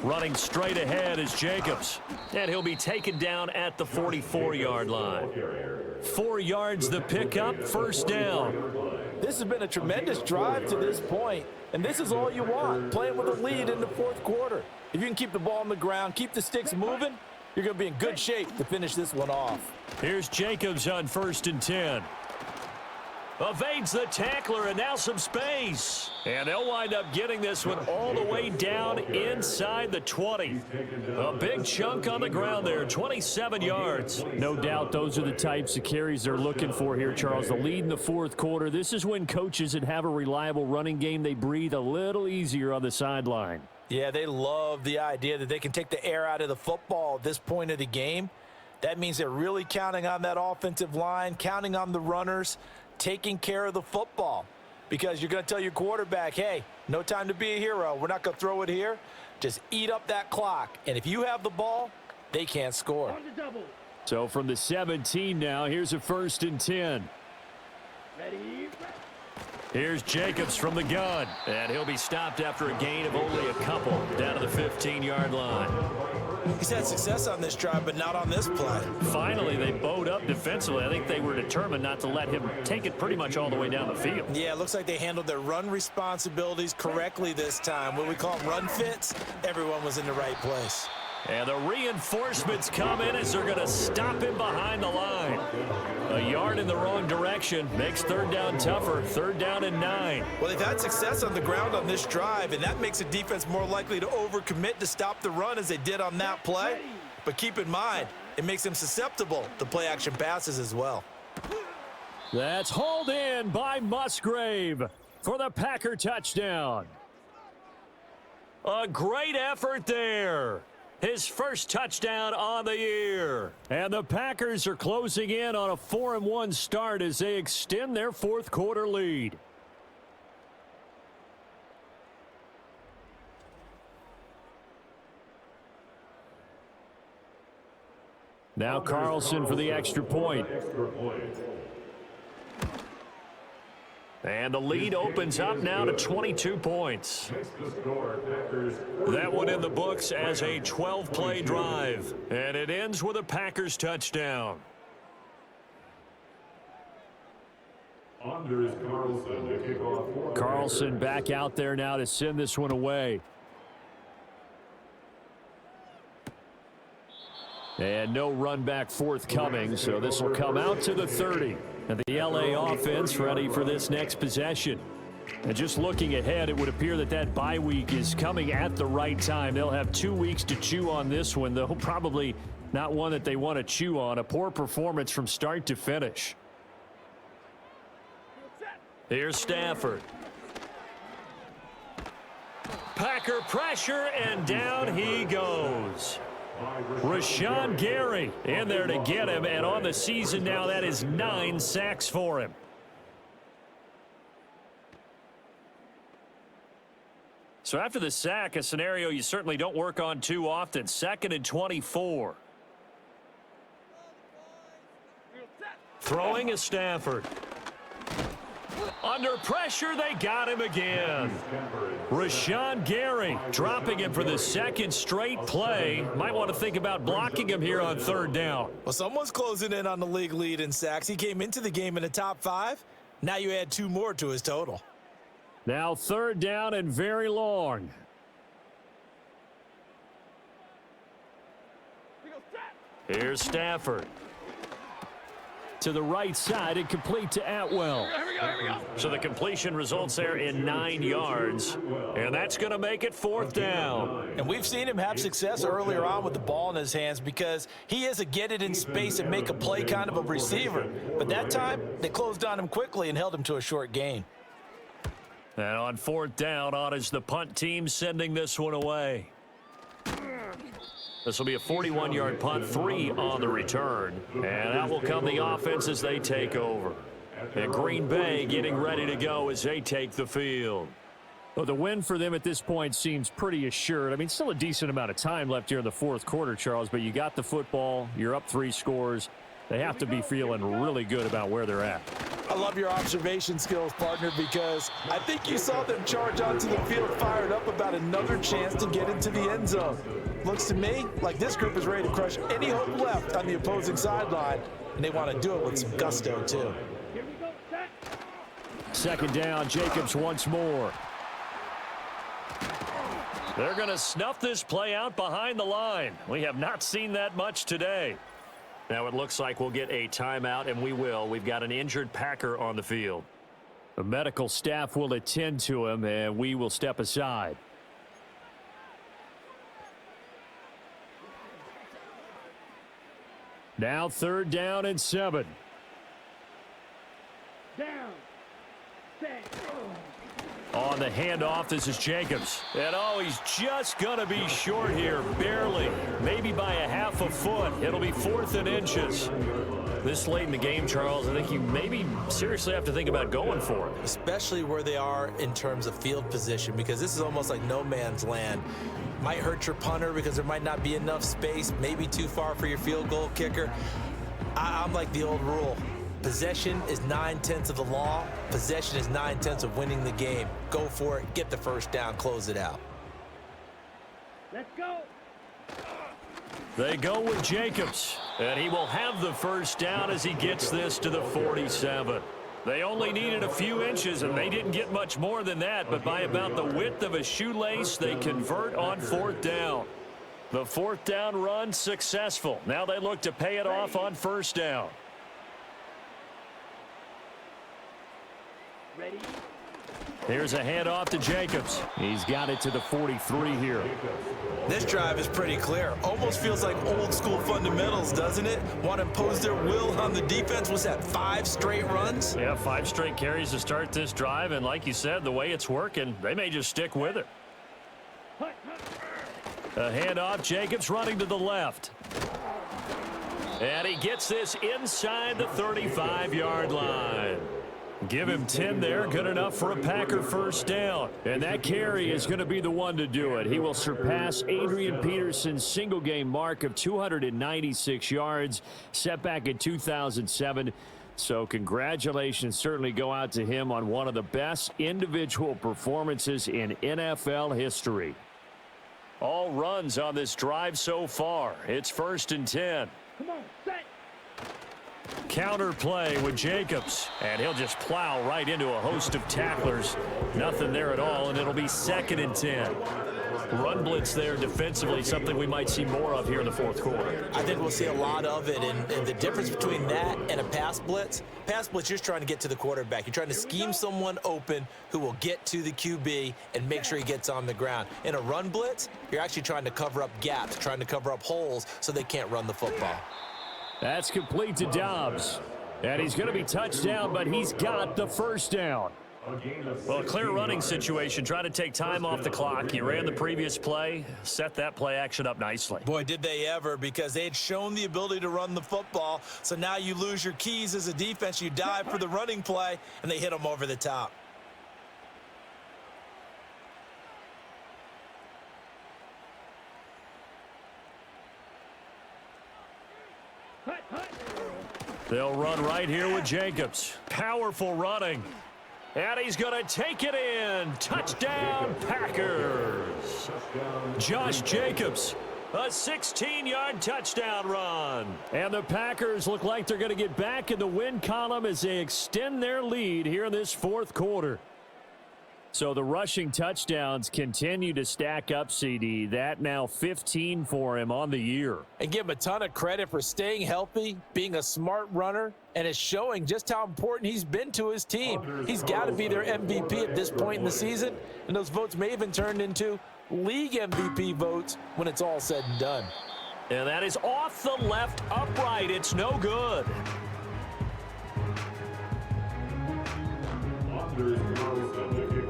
Running straight ahead is Jacobs, and he'll be taken down at the 44-yard line. 4 yards the pickup, first down. This has been a tremendous drive to this point, and this is all you want, playing with a lead in the 4th quarter. If you can keep the ball on the ground, keep the sticks moving, you're going to be in good shape to finish this one off. Here's Jacobs on 1st and 10. Evades the tackler, and now some space. And they'll wind up getting this one all the way down inside the 20. A big chunk on the ground there, 27 yards. No doubt those are the types of carries they're looking for here, Charles. The lead in the 4th quarter. This is when coaches that have a reliable running game, they breathe a little easier on the sideline. Yeah, they love the idea that they can take the air out of the football at this point of the game. That means they're really counting on that offensive line, counting on the runners, taking care of the football, because you're going to tell your quarterback, hey, no time to be a hero. We're not going to throw it here. Just eat up that clock. And if you have the ball, they can't score. So from the 17 now, here's a 1st and 10. Here's Jacobs from the gun, and he'll be stopped after a gain of only a couple down to the 15-yard line. He's had success on this drive, but not on this play. Finally, they bowed up defensively. I think they were determined not to let him take it pretty much all the way down the field. Yeah, it looks like they handled their run responsibilities correctly this time. What we call them run fits, everyone was in the right place. And the reinforcements come in as they're going to stop him behind the line. A yard in the wrong direction makes 3rd down tougher. 3rd down and 9. Well, they've had success on the ground on this drive, and that makes a defense more likely to overcommit to stop the run as they did on that play. But keep in mind, it makes them susceptible to play-action passes as well. That's hauled in by Musgrave for the Packer touchdown. A great effort there. His first touchdown on the year. And the Packers are closing in on a 4-1 start as they extend their 4th quarter lead. Now Carlson for the extra point. And the lead opens up now to 22 points. That one in the books as a 12-play drive. And it ends with a Packers touchdown. Anders Carlson to kick off. Carlson back out there now to send this one away. And no run back forthcoming, so this will come out to the 30. And the LA offense ready for this next possession. And just looking ahead, it would appear that that bye week is coming at the right time. They'll have 2 weeks to chew on this one, though probably not one that they want to chew on. A poor performance from start to finish. Here's Stafford. Packer pressure, and down he goes. Rashawn Gary in there to get him, and on the season now, that is 9 sacks for him. So after the sack, a scenario you certainly don't work on too often. 2nd and 24. Throwing is Stafford. Under pressure, they got him again. Rashawn Gary dropping him for the 2nd straight play. Might want to think about blocking him here on 3rd down. Well, someone's closing in on the league lead in sacks. He came into the game in the top 5. Now you add 2 more to his total. Now 3rd down and very long. Here's Stafford. To the right side and complete to Atwell. So the completion results there in 9 yards. And that's going to make it 4th down. And we've seen him have success earlier on with the ball in his hands because he is a get it in space and make a play kind of a receiver. But that time, they closed on him quickly and held him to a short gain. And on 4th down, on is the punt team sending this one away. This will be a 41-yard punt, 3 on the return. And out will come the offense as they take over. And Green Bay getting ready to go as they take the field. Well, the win for them at this point seems pretty assured. I mean, still a decent amount of time left here in the 4th quarter, Charles, but you got the football. You're up 3 scores. They have to be feeling really good about where they're at. I love your observation skills, partner, because I think you saw them charge onto the field fired up about another chance to get into the end zone. Looks to me like this group is ready to crush any hope left on the opposing sideline, and they want to do it with some gusto, too. 2nd down, Jacobs once more. They're going to snuff this play out behind the line. We have not seen that much today. Now it looks like we'll get a timeout, and we will. We've got an injured Packer on the field. The medical staff will attend to him, and we will step aside. Now 3rd down and 7. Down. Set. On the handoff, this is Jacobs. And he's just going to be short here, barely. Maybe by a half a foot. It'll be 4th and inches. This late in the game, Charles, I think you maybe seriously have to think about going for it. Especially where they are in terms of field position, because this is almost like no man's land. Might hurt your punter because there might not be enough space, maybe too far for your field goal kicker. I'm like the old rule. Possession is 9/10 of the law. Possession is 9/10 of winning the game. Go for it. Get the 1st down. Close it out. Let's go. They go with Jacobs, and he will have the 1st down as he gets this to the 47. They only needed a few inches, and they didn't get much more than that, but by about the width of a shoelace, they convert on 4th down. The 4th down run successful. Now they look to pay it off on 1st down. Ready. Here's a handoff to Jacobs. He's got it to the 43 here. This drive is pretty clear. Almost feels like old school fundamentals, doesn't it? Want to impose their will on the defense. Was that 5 straight runs? Yeah, 5 straight carries to start this drive, and like you said, the way it's working, they may just stick with it. A handoff, Jacobs running to the left. And he gets this inside the 35-yard line. Give him 10 there, good enough for a Packer 1st down. And that carry is going to be the one to do it. He will surpass Adrian Peterson's single-game mark of 296 yards, set back in 2007. So congratulations certainly go out to him on one of the best individual performances in NFL history. All runs on this drive so far. It's 1st and 10. Come on, set. Counter play with Jacobs, and he'll just plow right into a host of tacklers. Nothing there at all, and it'll be 2nd and 10. Run blitz there defensively, something we might see more of here in the 4th quarter. I think we'll see a lot of it, and the difference between that and a pass blitz, you're just trying to get to the quarterback. You're trying to scheme someone open who will get to the QB and make sure he gets on the ground. In a run blitz, you're actually trying to cover up gaps, trying to cover up holes so they can't run the football. That's complete to Dobbs. And he's going to be touched down, but he's got the 1st down. Well, a clear running situation. Try to take time off the clock. You ran the previous play, set that play action up nicely. Boy, did they ever, because they had shown the ability to run the football. So now you lose your keys as a defense. You dive for the running play, and they hit them over the top. They'll run right here with Jacobs. Powerful running. And he's going to take it in. Touchdown, Packers. Josh Jacobs, a 16-yard touchdown run. And the Packers look like they're going to get back in the win column as they extend their lead here in this fourth quarter. So the rushing touchdowns continue to stack up, CD. That now 15 for him on the year. And give him a ton of credit for staying healthy, being a smart runner, and it's showing just how important he's been to his team. He's got to be their MVP at this point in the season, and those votes may even turn into league MVP votes when it's all said and done. And that is off the left upright. It's no good.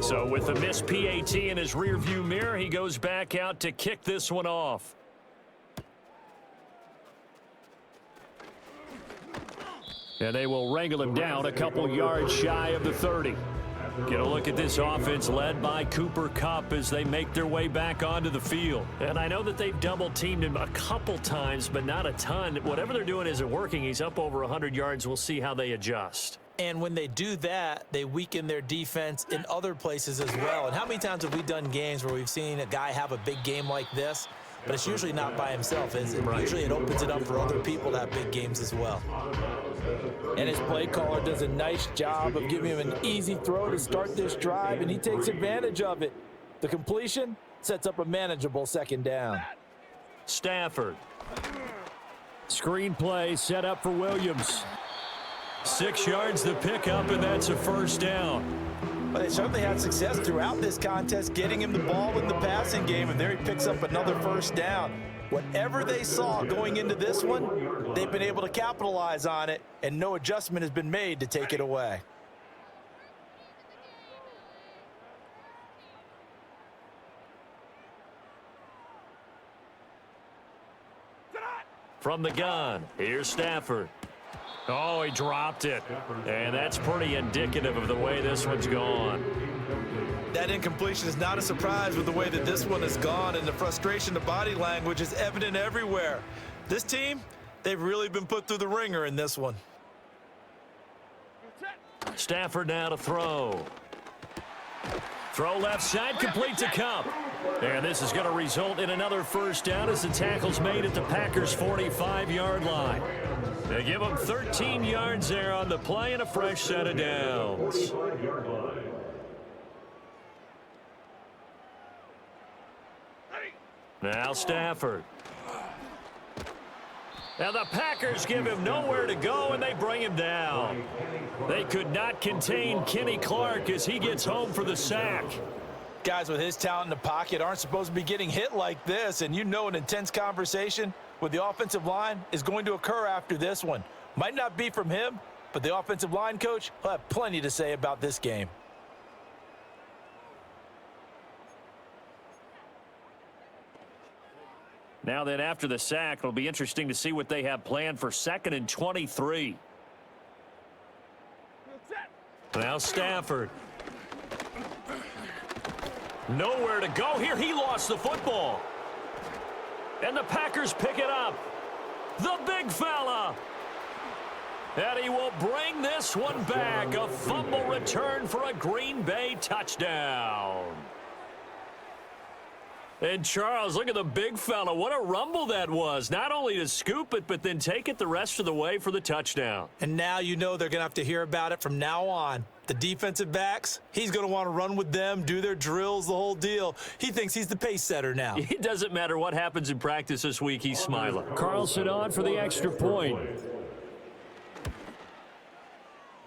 So with the missed PAT in his rearview mirror, he goes back out to kick this one off. And they will wrangle him down a couple yards shy of the 30. Get a look at this offense led by Cooper Kupp as they make their way back onto the field. And I know that they've double-teamed him a couple times, but not a ton. Whatever they're doing isn't working. He's up over 100 yards. We'll see how they adjust. And when they do that, they weaken their defense in other places as well. And how many times have we done games where we've seen a guy have a big game like this, but it's usually not by himself, is it? Right. Usually it opens it up for other people to have big games as well. And his play caller does a nice job of giving him an easy throw to start this drive, and he takes advantage of it. The completion sets up a manageable second down. Stafford. Screen play set up for Williams. 6 yards to pick up, and that's a first down. But they certainly had success throughout this contest, getting him the ball in the passing game, and there he picks up another first down. Whatever they saw going into this one, they've been able to capitalize on it, and no adjustment has been made to take it away. From the gun, here's Stafford. Oh, he dropped it. And that's pretty indicative of the way this one's gone. That incompletion is not a surprise with the way that this one has gone, and the frustration of body language is evident everywhere. This team, they've really been put through the ringer in this one. Stafford now to throw. Throw left side, complete to Kupp. And this is going to result in another first down as the tackle's made at the Packers' 45-yard line. They give them 13 yards there on the play and a fresh set of downs. Now Stafford. Now the Packers give him nowhere to go, and they bring him down. They could not contain Kenny Clark as he gets home for the sack. Guys with his talent in the pocket aren't supposed to be getting hit like this, and you know an intense conversation with the offensive line is going to occur after this one. Might not be from him, but the offensive line coach will have plenty to say about this game. Now then, after the sack, it'll be interesting to see what they have planned for 2nd and 23. Now Stafford. Nowhere to go here. He lost the football. And the Packers pick it up. The big fella. And he will bring this one back. A fumble return for a Green Bay touchdown. And Charles, look at the big fella. What a rumble that was. Not only to scoop it, but then take it the rest of the way for the touchdown. And now you know they're going to have to hear about it from now on. The defensive backs, he's going to want to run with them, do their drills, the whole deal. He thinks he's the pace setter now. It doesn't matter what happens in practice this week. He's smiling. Carlson on for the extra point.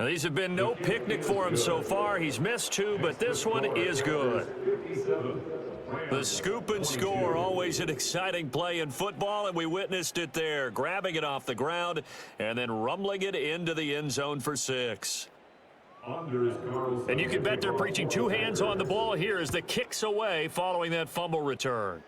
Now, these have been no picnic for him so far. He's missed 2, but this one is good. The scoop and score, always an exciting play in football, and we witnessed it there, grabbing it off the ground and then rumbling it into the end zone for 6. Anders Carlson. And you can bet they're preaching two hands on the ball here as the kicks away following that fumble return.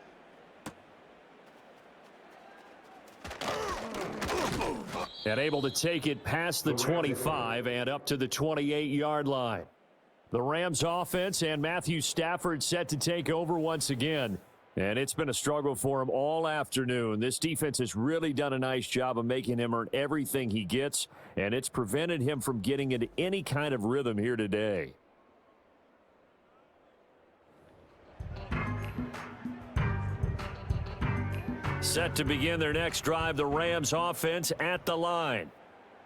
And able to take it past the 25 and up to the 28-yard line. The Rams offense and Matthew Stafford set to take over once again. And it's been a struggle for him all afternoon. This defense has really done a nice job of making him earn everything he gets, and it's prevented him from getting into any kind of rhythm here today. Set to begin their next drive, the Rams offense at the line.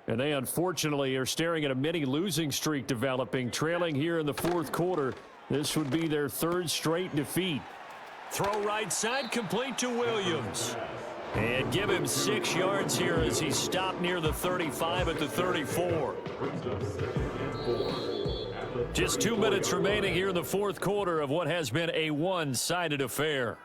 And they unfortunately are staring at a mini losing streak developing, trailing here in the fourth quarter. This would be their third straight defeat. Throw right side, complete to Williams. And give him 6 yards here as he stopped near the 35 at the 34. Just 2 minutes remaining here in the fourth quarter of what has been a one-sided affair.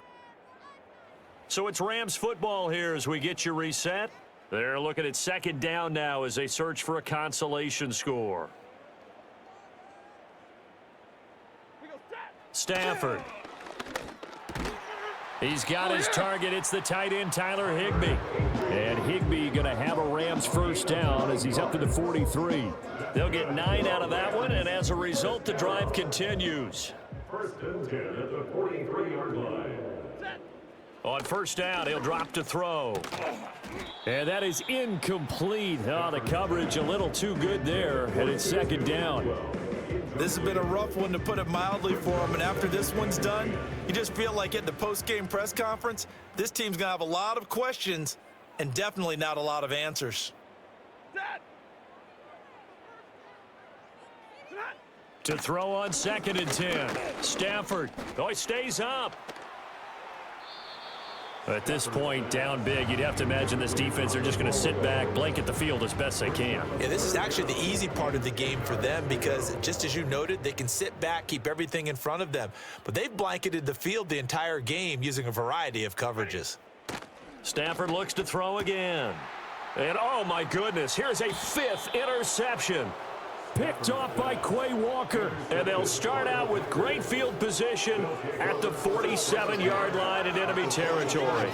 So it's Rams football here as we get you reset. They're looking at second down now as they search for a consolation score. Stafford. He's got his target. It's the tight end, Tyler Higbee. And Higbee going to have a Rams first down as he's up to the 43. They'll get 9 out of that one, and as a result, the drive continues. First and 10 at the 43-yard line. On first down, he'll drop to throw. And that is incomplete. Oh, the coverage a little too good there, and it's second down. This has been a rough one, to put it mildly, for him. And after this one's done, you just feel like at the post-game press conference, this team's going to have a lot of questions and definitely not a lot of answers. To throw on second and 10. Stafford. Oh, he stays up. At this point, down big, you'd have to imagine this defense are just going to sit back, blanket the field as best they can. Yeah, this is actually the easy part of the game for them because, just as you noted, they can sit back, keep everything in front of them. But they've blanketed the field the entire game using a variety of coverages. Stafford looks to throw again. And, oh, my goodness, here's a 5th interception. Picked off by Quay Walker. And they'll start out with great field position at the 47-yard line in enemy territory.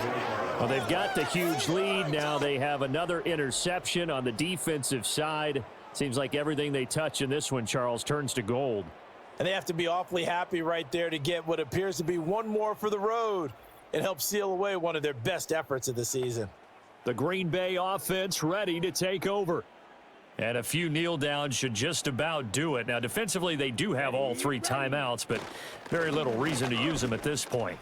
Well, they've got the huge lead. Now they have another interception on the defensive side. Seems like everything they touch in this one, Charles, turns to gold. And they have to be awfully happy right there to get what appears to be one more for the road. It helps seal away one of their best efforts of the season. The Green Bay offense ready to take over. And a few kneel downs should just about do it. Now, defensively, they do have all 3 timeouts, but very little reason to use them at this point.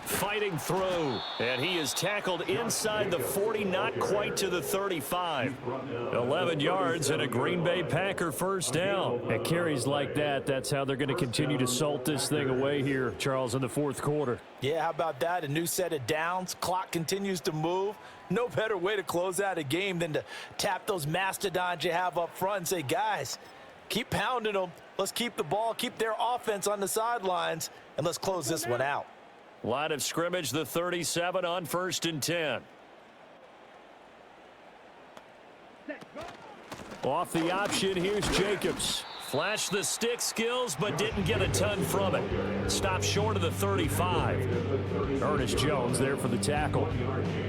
Fighting through, and he is tackled inside the 40, not quite to the 35. 11 yards and a Green Bay Packer first down. At carries like that, that's how they're going to continue to salt this thing away here, Charles, in the fourth quarter. Yeah, how about that? A new set of downs. Clock continues to move. No better way to close out a game than to tap those mastodons you have up front and say, guys, keep pounding them. Let's keep the ball, keep their offense on the sidelines, and let's close this one out. Line of scrimmage, the 37 on first and 10. Off the option, here's Jacobs. Flashed the stick skills, but didn't get a ton from it. Stopped short of the 35. Ernest Jones there for the tackle.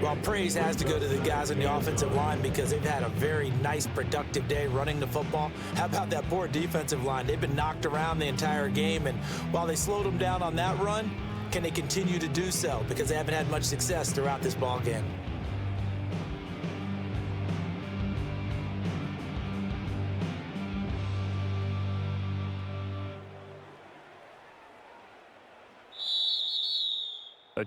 Well, praise has to go to the guys on the offensive line because they've had a very nice, productive day running the football. How about that poor defensive line? They've been knocked around the entire game, and while they slowed them down on that run, can they continue to do so? Because they haven't had much success throughout this ball game.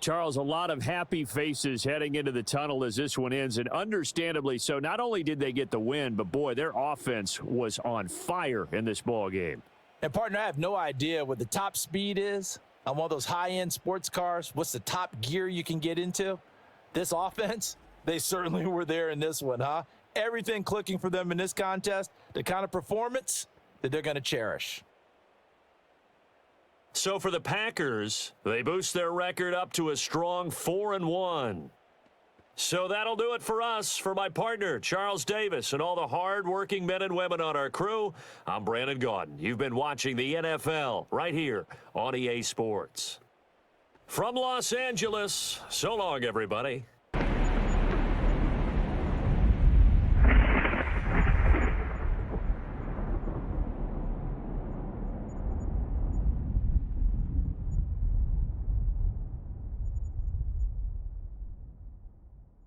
Charles, a lot of happy faces heading into the tunnel as this one ends, and understandably so. Not only did they get the win, but, boy, their offense was on fire in this ball game. And, partner, I have no idea what the top speed is on one of those high-end sports cars. What's the top gear you can get into? This offense, they certainly were there in this one, huh? Everything clicking for them in this contest, the kind of performance that they're going to cherish. So for the Packers, they boost their record up to a strong 4-1. So that'll do it for us. For my partner, Charles Davis, and all the hard-working men and women on our crew, I'm Brandon Gaudin. You've been watching the NFL right here on EA Sports. From Los Angeles, so long, everybody.